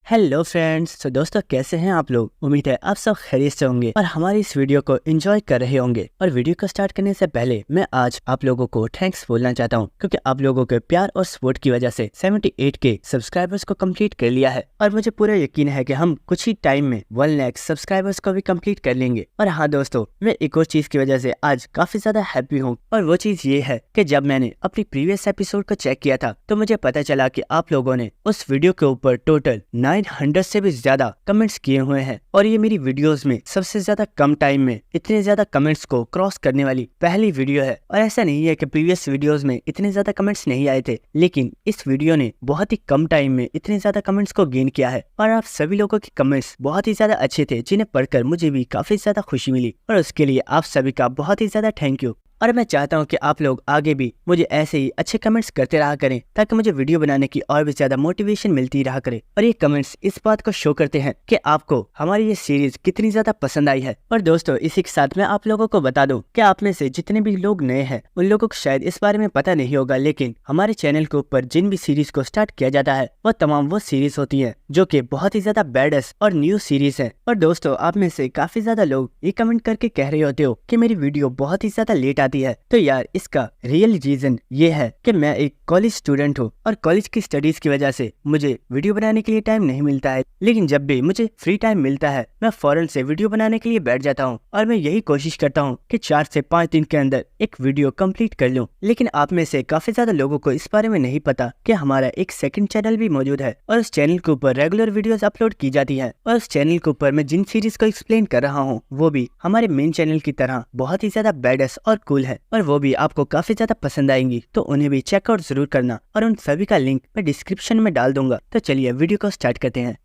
Hello friends. तो दोस्तों कैसे हैं आप लोग। उम्मीद है आप सब खैरियत से होंगे और हमारी इस वीडियो को एंजॉय कर रहे होंगे। और वीडियो को स्टार्ट करने से पहले मैं आज आप लोगों को थैंक्स बोलना चाहता हूं, क्योंकि आप लोगों के प्यार और सपोर्ट की वजह से 78 के सब्सक्राइबर्स को कंप्लीट कर लिया है। और मुझे पूरा यकीन है कि हम कुछ ही टाइम में 1 लाख सब्सक्राइबर्स को भी कंप्लीट कर लेंगे। और हाँ दोस्तों, मैं एक और चीज की वजह से आज काफी ज्यादा हैप्पी हूँ, और वो चीज ये है कि जब मैंने अपनी प्रीवियस एपिसोड को चेक किया था तो मुझे पता चला कि आप लोगों ने उस वीडियो के ऊपर टोटल 900 से भी ज्यादा कमेंट्स किए हुए हैं। और ये मेरी वीडियोस में सबसे ज्यादा कम टाइम में इतने ज्यादा कमेंट्स को क्रॉस करने वाली पहली वीडियो है। और ऐसा नहीं है कि प्रीवियस वीडियोस में इतने ज्यादा कमेंट्स नहीं आए थे, लेकिन इस वीडियो ने बहुत ही कम टाइम में इतने ज्यादा कमेंट्स को गेन किया है। और आप सभी लोगों के कमेंट्स बहुत ही ज्यादा अच्छे थे, जिन्हें पढ़कर मुझे भी काफी ज्यादा खुशी मिली। और उसके लिए आप सभी का बहुत ही ज्यादा थैंक यू। और मैं चाहता हूं कि आप लोग आगे भी मुझे ऐसे ही अच्छे कमेंट्स करते रहा करें, ताकि मुझे वीडियो बनाने की और भी ज्यादा मोटिवेशन मिलती रहा करे। और ये कमेंट्स इस बात को शो करते हैं कि आपको हमारी ये सीरीज कितनी ज्यादा पसंद आई है। और दोस्तों, इसी के साथ मैं आप लोगों को बता दूं कि आप में से जितने भी लोग नए हैं उन लोगों को शायद इस बारे में पता नहीं होगा, लेकिन हमारे चैनल के ऊपर जिन भी सीरीज को स्टार्ट किया जाता है वो तमाम वो सीरीज होती है जो की बहुत ही ज्यादा बेस्ट और न्यू सीरीज है। और दोस्तों, आप में से काफी ज्यादा लोग ये कमेंट करके कह रहे होते हो कि मेरी वीडियो बहुत ही ज्यादा लेट आती है। तो यार, इसका रियल रीजन ये है कि मैं एक कॉलेज स्टूडेंट हूँ और कॉलेज की स्टडीज की वजह से मुझे वीडियो बनाने के लिए टाइम नहीं मिलता है। लेकिन जब भी मुझे फ्री टाइम मिलता है मैं फौरन से वीडियो बनाने के लिए बैठ जाता हूँ। और मैं यही कोशिश करता हूँ कि 4 से 5 दिन के अंदर एक वीडियो कंप्लीट कर लूँ। लेकिन आप में से काफी ज्यादा लोगों को इस बारे में नहीं पता कि हमारा एक सेकंड चैनल भी मौजूद है, और उस चैनल के ऊपर रेगुलर वीडियोस अपलोड की जाती है। और उस चैनल के ऊपर मैं जिन सीरीज को एक्सप्लेन कर रहा हूँ वो भी हमारे मेन चैनल की तरह बहुत ही ज्यादा बेस्ट और कूल है, और वो भी आपको काफी ज्यादा पसंद आएंगी। तो उन्हें भी चेकआउट जरूर करना, और उन सभी का लिंक मैं डिस्क्रिप्शन में डाल दूंगा। तो चलिए वीडियो को स्टार्ट करते हैं।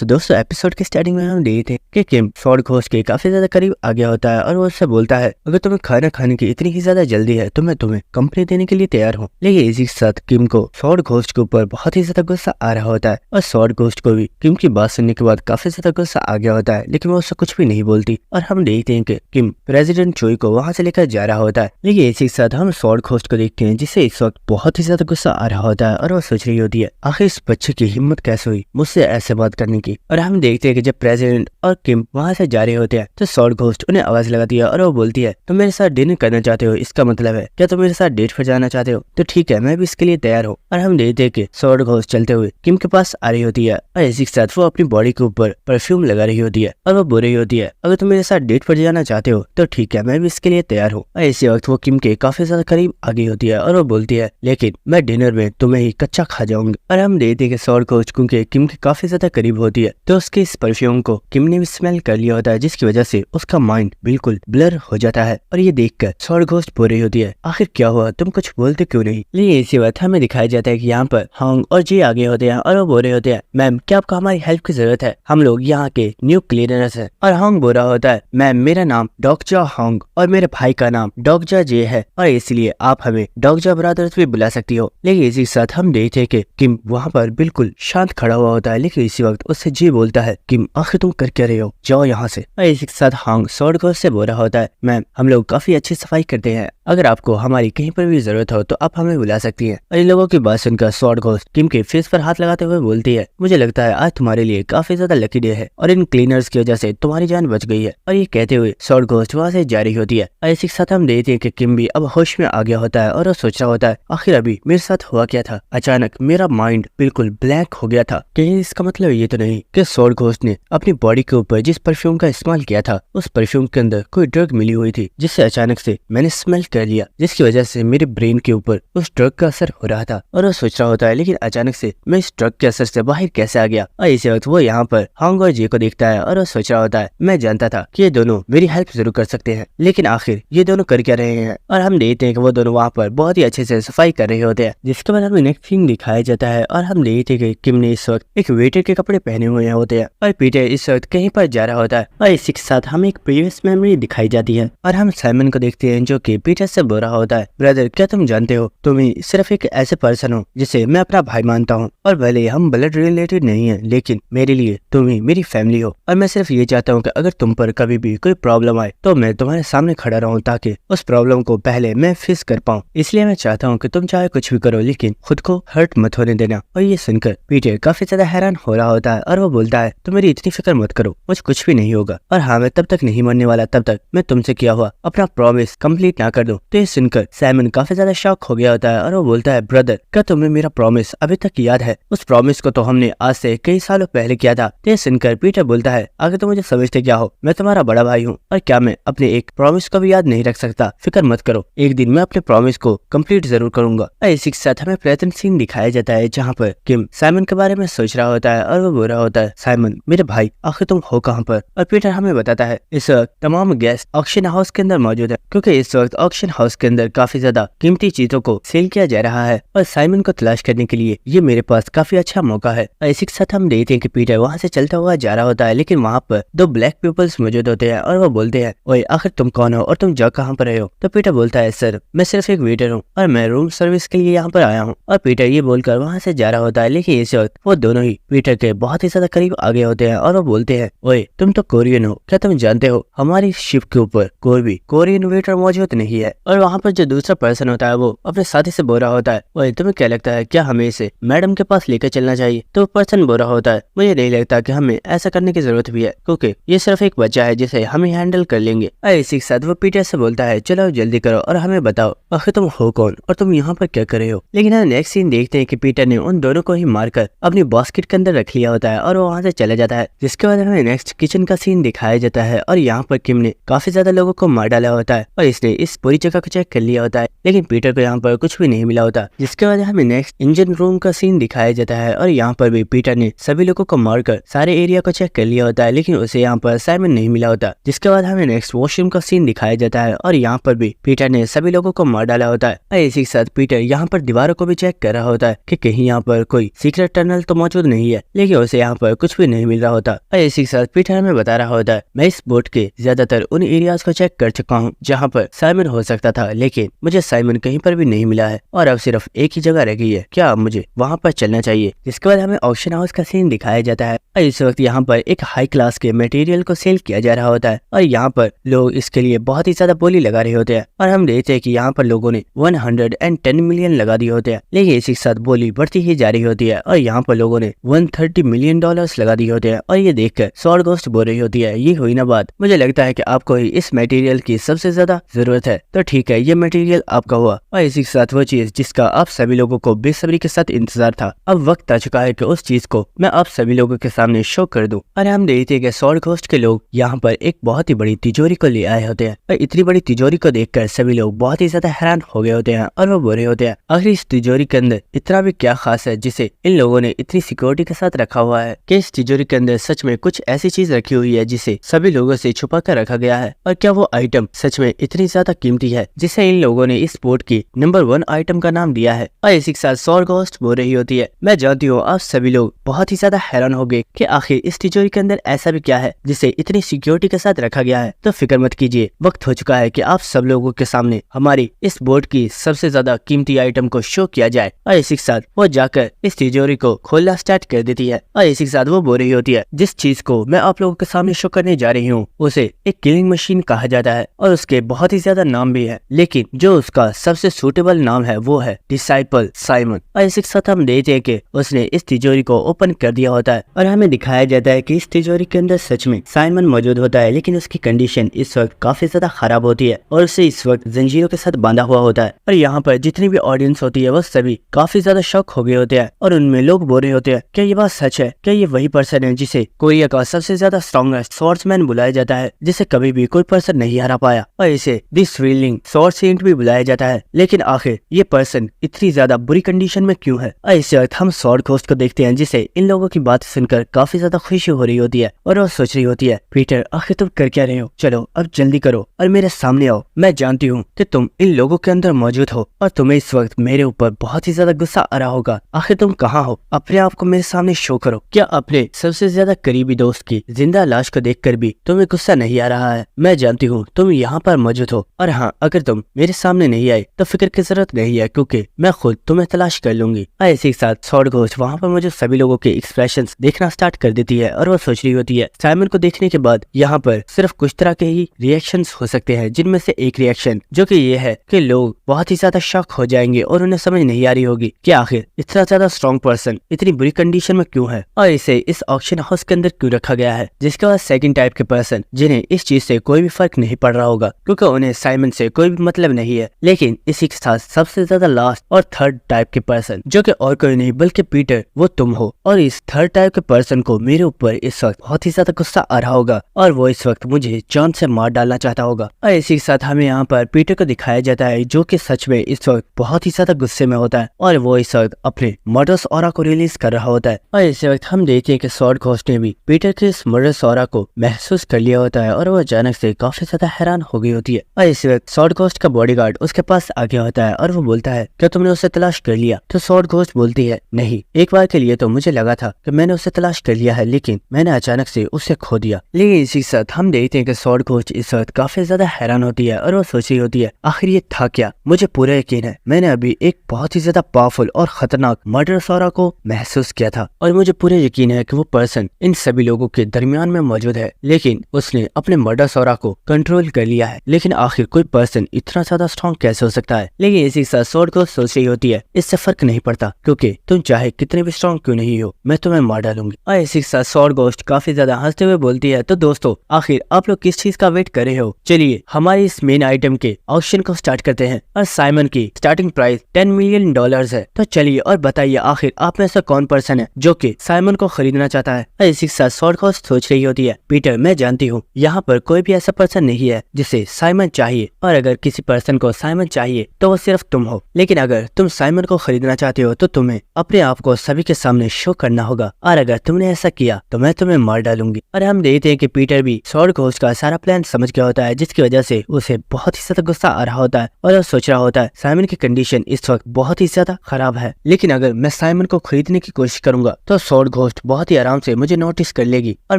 दोस्तों, एपिसोड के स्टार्टिंग में हम देखे थे कि किम सॉर्ड घोस्ट के काफी ज्यादा करीब आ गया होता है, और वो उससे बोलता है अगर तुम्हें खाना खाने की इतनी ही ज्यादा जल्दी है तो मैं तुम्हें कंपनी देने के लिए तैयार हूँ। लेकिन इसी के साथ किम को सॉर्ड घोस्ट के ऊपर बहुत ही ज्यादा गुस्सा आ रहा होता है, और सॉर्ड घोस्ट को भी किम की बात सुनने के बाद काफी ज्यादा गुस्सा आ गया होता है, लेकिन वो उससे कुछ भी नहीं बोलती। और हम देखते हैं कि किम प्रेसिडेंट चोई को वहां से लेकर जा रहा होता है। लेकिन इसी के साथ हम सॉर्ड घोस्ट को देखते हैं, जिससे इस वक्त बहुत ही ज्यादा गुस्सा आ रहा होता है, और वो सोच रही होती है आखिर इस बच्चे की हिम्मत कैसे हुई मुझसे ऐसे बात करने की। और हम देखते हैं कि जब प्रेसिडेंट और किम वहां से जा रहे होते हैं तो सॉर्ड घोस्ट उन्हें आवाज लगाती है, और वो बोलती है तुम मेरे साथ डिनर करना चाहते हो, इसका मतलब है क्या तुम मेरे साथ डेट पर जाना चाहते हो? तो ठीक है, मैं भी इसके लिए तैयार हूँ। और हम देखते हैं कि सॉर्ड घोस्ट चलते हुए किम के पास आ रही होती है, और इसी के साथ वो अपनी बॉडी के ऊपर परफ्यूम लगा रही होती है, और वो बोल रही होती है अगर तुम मेरे साथ डेट पर जाना चाहते हो तो ठीक है, मैं भी इसके लिए तैयार हूँ। और इसी वक्त वो किम के काफी ज्यादा करीब आ गई होती है, और वो बोलती है लेकिन मैं डिनर में तुम्हें ही कच्चा खा जाऊंगी। और हम देखते हैं कि सॉर्ड घोस्ट क्योंकि किम के काफी ज्यादा करीब होती है तो उसके इस परफ्यूम को किम ने भी स्मेल कर लिया होता है, जिसकी वजह से उसका माइंड बिल्कुल ब्लर हो जाता है। और ये देखकर सॉर्ड घोस्ट बोल रही होती है आखिर क्या हुआ, तुम कुछ बोलते क्यों नहीं? लेकिन इसी वक्त हमें दिखाया जाता है कि यहाँ पर हांग और जी आगे होते हैं, और वो बोल रहे होते हैं मैम क्या आपको हमारी हेल्प की जरूरत है? हम लोग यहाँ के न्यू क्लीनर्स हैं। और हांग बोल रहा होता है मैम मेरा नाम डॉक्जा हांग और मेरे भाई का नाम डॉक्जा जे है, और इसलिए आप हमें डॉक्जा ब्रदर्स भी बुला सकती हो। लेकिन इसी के साथ हम देखते हैं कि किम वहाँ पर बिल्कुल शांत खड़ा हुआ होता है, लेकिन इसी वक्त उससे जी बोलता है किम आखिर तुम कर क्या रहे हो, जाओ यहाँ से। और इसी के साथ हांग सॉर्ड घोस्ट से बोल रहा होता है मैम हम लोग काफी अच्छी सफाई करते हैं, अगर आपको हमारी कहीं पर भी जरूरत हो तो आप हमें बुला सकती हैं। और इन लोगों की बात सुनकर सॉर्ड घोस्ट किम के फेस पर हाथ लगाते हुए बोलती है मुझे लगता है आज तुम्हारे लिए काफी ज्यादा लकी डे है, और इन क्लीनर्स की वजह से तुम्हारी जान बच गई है। और ये कहते हुए सॉर्ड घोस्ट वहाँ से जा रही होती है। और इसी के साथ हम देखते हैं कि किम भी अब होश में आ गया होता है, और वो सोच रहा होता है आखिर अभी मेरे साथ हुआ क्या था, अचानक मेरा माइंड बिल्कुल ब्लैक हो गया था। कहीं इसका मतलब ये तो नहीं कि सॉर्ड घोस्ट ने अपनी बॉडी के ऊपर जिस परफ्यूम का इस्तेमाल किया था उस परफ्यूम के अंदर कोई ड्रग मिली हुई थी, जिससे अचानक से मैंने स्मेल कर लिया, जिसकी वजह से मेरे ब्रेन के ऊपर उस ड्रग का असर हो रहा था। और वो सोच रहा होता है लेकिन अचानक से मैं इस ड्रग के असर से बाहर कैसे आ गया। और इसी वक्त वो यहाँ पर हांग और जे को देखता है, और वो सोच रहा होता है मैं जानता था कि ये दोनों मेरी हेल्प जरूर कर सकते हैं, लेकिन आखिर ये दोनों कर क्या रहे हैं? और हम देखते हैं कि वो दोनों वहाँ पर बहुत ही अच्छे से सफाई कर रहे होते हैं, जिसके बाद हमें नेक्स्ट सीन दिखाया जाता है। और हम देखते हैं कि किम ने इस वक्त एक वेटर के कपड़े पहने हुए होते हैं, और पीटर इस वक्त कहीं पर जा रहा होता है। और इसी के साथ हमें एक प्रीवियस मेमोरी दिखाई जाती है, और हम साइमन को देखते हैं जो कि पीटर से बोल रहा होता है ब्रदर क्या तुम जानते हो तुम ही सिर्फ एक ऐसे पर्सन हो जिसे मैं अपना भाई मानता हूँ, और भले हम ब्लड रिलेटेड नहीं है लेकिन मेरे लिए तुम ही मेरी फैमिली हो। और मैं सिर्फ ये चाहता हूँ कि अगर तुम पर कभी भी कोई प्रॉब्लम आए तो मैं तुम्हारे सामने खड़ा रहूँ, ताकि उस प्रॉब्लम को पहले मैं फेस कर पाऊँ। इसलिए मैं चाहता हूँ कि तुम चाहे कुछ भी करो लेकिन खुद को हर्ट मत होने देना। और ये सुनकर पीटर काफी ज्यादा हैरान हो रहा होता आता है और वो बोलता है तुम मेरी इतनी फिक्र मत करो, मुझे कुछ भी नहीं होगा, और हाँ मैं तब तक नहीं मरने वाला, तब तक मैं तुमसे किया हुआ अपना प्रॉमिस कंप्लीट ना कर दूं। तो ये सुनकर साइमन काफी ज्यादा शॉक हो गया होता है और वो बोलता है ब्रदर, क्या तुम्हें मेरा प्रॉमिस अभी तक याद है? उस प्रॉमिस को तो हमने आज से कई सालों पहले किया था। तो ये सुनकर पीटर बोलता है अगर तुम मुझे समझते क्या हो, मैं तुम्हारा बड़ा भाई हूँ, और क्या मैं अपने एक प्रॉमिस को भी याद नहीं रख सकता? फिक्र मत करो, एक दिन मैं अपने प्रॉमिस को कंप्लीट जरूर करूंगा। इसी के साथ हमें प्रेजेंट सीन दिखाया जाता है जहाँ पर किम साइमन के बारे में सोच रहा होता है और वो बोल रहा होता है साइमन मेरे भाई आखिर तुम हो कहाँ पर? और पीटर हमें बताता है इस वक्त तमाम गेस्ट ऑक्शन हाउस के अंदर मौजूद है, क्योंकि इस वक्त ऑक्शन हाउस के अंदर काफी ज्यादा कीमती चीजों को सेल किया जा रहा है और साइमन को तलाश करने के लिए ये मेरे पास काफी अच्छा मौका है। और इसी के साथ हम देखते हैं कि पीटर वहाँ से चलता हुआ जा रहा होता है, लेकिन वहाँ पर दो ब्लैक पीपल्स मौजूद होते हैं और वो बोलते हैं ओए आखिर तुम कौन हो और तुम जा कहाँ पर रहे हो? तो पीटर बोलता है सर मैं सिर्फ एक वेटर हूँ और मैं रूम सर्विस के लिए यहाँ पर आया हूँ। और पीटर ये बोलकर वहाँ से जा रहा होता है, लेकिन इस वक्त वो दोनों ही पीटर के बहुत ही ज्यादा करीब आ गए होते हैं और वो बोलते हैं ओए तुम तो कोरियन हो, क्या तुम जानते हो हमारी शिप के ऊपर कोई भी कोरियन वेटर मौजूद नहीं है? और वहाँ पर जो दूसरा पर्सन होता है वो अपने साथी से बोल रहा होता है ओए तुम्हें क्या लगता है क्या हमें इसे मैडम के पास लेकर चलना चाहिए? तो पर्सन बोल रहा होता है मुझे नहीं लगता कि हमें ऐसा करने की जरूरत भी है, क्योंकि ये सिर्फ एक बच्चा है जिसे हम हैंडल कर लेंगे। और इसी के साथ वो पीटर से बोलता है चलो जल्दी करो और हमें बताओ आखिर तुम हो कौन और तुम यहाँ पर क्या कर रहे हो? लेकिन हम नेक्स्ट सीन देखते हैं कि पीटर ने उन दोनों को ही मारकर अपनी बास्केट के अंदर रख लिया होता है और वो वहाँ से चला जाता है। जिसके बाद हमें नेक्स्ट किचन का सीन दिखाया जाता है और यहाँ पर किम ने काफी ज्यादा लोगों को मार डाला होता है और इसने इस पूरी जगह को चेक कर लिया होता है, लेकिन पीटर को यहाँ पर कुछ भी नहीं मिला होता। जिसके बाद हमें नेक्स्ट इंजन रूम का सीन दिखाया जाता है और यहाँ पर भी पीटर ने सभी लोगों को मारकर सारे एरिया को चेक कर लिया होता है, लेकिन उसे यहाँ पर साइमन नहीं मिला होता। जिसके बाद हमें नेक्स्ट वॉशरूम का सीन दिखाया जाता है और यहाँ पर भी पीटर ने सभी लोगों को मार डाला होता है। और इसी के साथ पीटर यहाँ पर दीवारों को भी चेक कर रहा होता है कि कहीं यहाँ पर कोई सीक्रेट टनल तो मौजूद नहीं है, लेकिन उसे यहाँ पर कुछ भी नहीं मिल रहा होता। और इसी के साथ पीटर हमें बता रहा होता है मैं इस बोट के ज्यादातर उन एरियाज को चेक कर चुका हूँ जहाँ पर साइमन हो सकता था, लेकिन मुझे साइमन कहीं पर भी नहीं मिला है और अब सिर्फ एक ही जगह रह गई है, क्या अब मुझे वहाँ पर चलना चाहिए? जिसके बाद हमें ऑक्शन हाउस का सीन दिखाया जाता है और इस वक्त यहाँ पर एक हाई क्लास के मटेरियल को सेल किया जा रहा होता है और यहाँ पर लोग इसके लिए बहुत ही ज्यादा बोली लगा रहे होते हैं और हम देखते हैं कि यहाँ पर लोगों ने 110 मिलियन लगा दिए होते हैं, लेकिन इसी के साथ बोली बढ़ती ही जा रही होती है और यहाँ पर लोगों ने 130 मिलियन डॉलर्स लगा दिए होते हैं। और ये देखकर सॉर्ड घोस्ट बोल रही होती है ये हुई ना बात, मुझे लगता है कि आपको ही इस मटेरियल की सबसे ज्यादा जरूरत है, तो ठीक है ये मटेरियल आपका हुआ। और इसी के साथ वो चीज जिसका आप सभी लोगों को बेसब्री के साथ इंतजार था, अब वक्त आ चुका है कि उस चीज को मैं आप सभी लोगों के सामने शो कर दूं। और हम देखते हैं कि सॉर्ड घोस्ट के लोग यहाँ पर एक बहुत ही बड़ी तिजोरी को ले आए होते हैं और इतनी बड़ी तिजोरी को देखकर सभी लोग बहुत ही ज्यादा हैरान हो गए होते हैं और वो बोल रहे होते हैं आखिर इस तिजोरी के अंदर इतना भी क्या खास है जिसे इन लोगों ने इतनी सिक्योरिटी के साथ रखा हुआ है कि इस तिजोरी के अंदर सच में कुछ ऐसी चीज रखी हुई है जिसे सभी लोगों से छुपा कर रखा गया है, और क्या वो आइटम सच में इतनी ज्यादा कीमती है जिसे इन लोगों ने इस बोट की नंबर 1 आइटम का नाम दिया है। और इसी के साथ सॉर्ड घोस्ट बोल रही होती है मैं जानती हूँ आप सभी लोग बहुत ही ज्यादा हैरान हो गए कि आखिर इस तिजोरी के अंदर ऐसा भी क्या है जिसे इतनी सिक्योरिटी के साथ रखा गया है, तो फिक्र मत कीजिए, वक्त हो चुका है कि आप सब लोगों के सामने हमारी इस बोट की सबसे ज्यादा कीमती आइटम को शो किया जाए। और इसी के साथ वो जाकर इस तिजोरी को खोलना स्टार्ट कर देती है और इसी के साथ वो बोल रही होती है जिस चीज को मैं आप लोगों के सामने शो करने जा रही हूँ उसे एक किलिंग मशीन कहा जाता है और उसके बहुत ही ज्यादा नाम भी है, लेकिन जो उसका सबसे सूटेबल नाम है वो है डिसाइपल साइमन। और इसी के साथ हम देखते हैं कि उसने इस तिजोरी को ओपन कर दिया होता है और हमें दिखाया जाता है कि इस तिजोरी के अंदर सच में साइमन मौजूद होता है, लेकिन उसकी कंडीशन इस वक्त काफी ज्यादा खराब होती है और उसे इस वक्त जंजीरों के साथ बांधा हुआ होता है। और यहाँ पर जितनी भी ऑडियंस होती है वो सभी काफी ज्यादा शॉक हो गए होते हैं और उनमें लोग बोल रहे होते हैं क्या ये बात सच है, क्या ये वही पर्सन है जिसे कोरिया का सबसे ज्यादा स्ट्रॉन्गेस्ट स्वॉर्ड्समैन बुलाया जाता है, जिसे कभी भी कोई पर्सन नहीं हरा पाया, और इसे द स्विलिंग स्वॉर्ड सेंट भी बुलाया जाता है, लेकिन आखिर ये पर्सन इतनी ज्यादा बुरी कंडीशन में क्यों है? और इस वक्त हम सॉर्ड घोस्ट को देखते हैं जिसे इन लोगों की बात सुनकर काफी ज्यादा खुशी हो रही होती है और वो सोच रही होती है पीटर आखिर तुम कर क्या रहे हो, चलो अब जल्दी करो और मेरे सामने आओ, मैं जानती हूँ कि तुम इन लोगों के अंदर मौजूद हो और तुम्हें इस वक्त मेरे ऊपर बहुत ही ज्यादा गुस्सा आ रहा होगा, आखिर तुम कहाँ हो, अपने आप को मेरे सामने शो करो। क्या अपने सबसे ज्यादा करीबी दोस्त की जिंदा लाश को देखकर भी तुम्हें गुस्सा नहीं आ रहा है? मैं जानती हूँ तुम यहाँ पर मौजूद हो, और हाँ अगर तुम मेरे सामने नहीं आए तो फिक्र की जरूरत नहीं है क्योंकि मैं खुद तुम्हें तलाश कर लूंगी। इसी के साथ सॉर्ड घोस्ट वहाँ पर मौजूद सभी लोगों के एक्सप्रेशंस देखना स्टार्ट कर देती है और वो सोच रही होती है साइमन को देखने के बाद यहाँ पर सिर्फ कुछ तरह के ही रिएक्शंस हो सकते हैं, जिनमें से एक रिएक्शन जो कि ये है कि लोग बहुत ही ज्यादा शॉक हो जाएंगे और उन्हें समझ नहीं आ रही होगी कि आखिर इतना ज्यादा स्ट्रॉन्ग पर्सन इतनी बुरी कंडीशन में क्यों है। है और इसे इस ऑक्शन हाउस के अंदर क्यों रखा गया है, जिसके बाद सेकंड टाइप के पर्सन जिन्हें इस चीज से कोई भी फर्क नहीं पड़ रहा होगा क्योंकि उन्हें साइमन से कोई भी मतलब नहीं है, लेकिन इसी के साथ सबसे ज्यादा लास्ट और थर्ड टाइप के पर्सन जो कि और कोई नहीं बल्कि पीटर वो तुम हो। और इस थर्ड टाइप के पर्सन को मेरे ऊपर इस वक्त बहुत ही ज्यादा गुस्सा आ रहा होगा और वो इस वक्त मुझे जान से मार डालना चाहता होगा। और इसी के साथ हमें यहाँ पर पीटर को दिखाया जाता है जो कि सच में इस वक्त बहुत ही ज्यादा गुस्से में होता है और वो इस वक्त अपने मर्डरस ऑरा को रिलीज कर रहा होता है। और इस वक्त हम देखते हैं कि स्वॉर्ड घोस्ट ने भी पीटर के इस मर्डरस ऑरा को महसूस कर लिया होता है और वो अचानक से काफी ज्यादा हैरान हो गई होती है। और इस वक्त स्वॉर्ड घोस्ट का बॉडीगार्ड उसके पास आ गया होता है और वो बोलता है क्या तुमने उसे तलाश कर लिया? तो स्वॉर्ड घोस्ट बोलती है नहीं, एक बार के लिए तो मुझे लगा था कि मैंने उसे तलाश कर लिया है लेकिन मैंने अचानक से उसे खो दिया। लेकिन इसी के साथ हम देखते हैं कि स्वॉर्ड घोस्ट इस वक्त काफी ज्यादा हैरान होती है और वो सोच रही होती है आखिर ये था क्या? मुझे पूरा यकीन है मैंने अभी एक बहुत ही ज्यादा पावरफुल और खतरनाक मर्डरस ऑरा को महसूस किया था और मुझे पूरा यकीन है कि वो पर्सन इन सभी लोगों के दरमियान में मौजूद है, लेकिन उसने अपने मर्डरस ऑरा को कंट्रोल कर लिया है। लेकिन आखिर कोई पर्सन इतना ज्यादा स्ट्रॉन्ग कैसे हो सकता है? लेकिन इसी के साथ स्वॉर्ड घोस्ट सोच रही होती है इससे फर्क नहीं पड़ता क्योंकि तुम चाहे कितने भी स्ट्रॉन्ग क्यों नहीं हो मैं तुम्हें मार डालूंगी। और इसी के साथ स्वॉर्ड घोस्ट काफी ज्यादा हंसते हुए बोलती है तो दोस्तों आखिर आप लोग किस चीज का वेट कर रहे हो? चलिए हमारी इस मेन आइटम के ऑक्शन को स्टार्ट करते हैं और साइमन की स्टार्टिंग प्राइस $10 मिलियन है। तो चलिए और बताइए आखिर आप में से कौन पर्सन है जो कि साइमन को खरीदना चाहता है? और इसी के साथ स्वॉर्ड घोस्ट सोच रही होती है पीटर मैं जानती हूँ यहाँ पर कोई भी ऐसा पर्सन नहीं है जिसे साइमन चाहिए और अगर किसी पर्सन को साइमन चाहिए तो वो सिर्फ तुम हो, लेकिन अगर तुम साइमन को खरीदना चाहते हो तो तुम्हें अपने आप को सभी के सामने शो करना होगा और अगर तुमने ऐसा किया तो मैं तुम्हें मार डालूंगी। और हम देखते हैं कि पीटर भी स्वॉर्ड घोस्ट का सारा प्लान समझ गया होता है जिसकी वजह से उसे बहुत ही ज्यादा गुस्सा आ रहा होता है और वो सोच रहा होता है साइमन की कंडीशन इस वक्त बहुत ही ज्यादा खराब है, लेकिन अगर मैं साइमन को खरीदने की कोशिश करूंगा तो स्वॉर्ड घोस्ट बहुत ही आराम से मुझे नोटिस कर लेगी और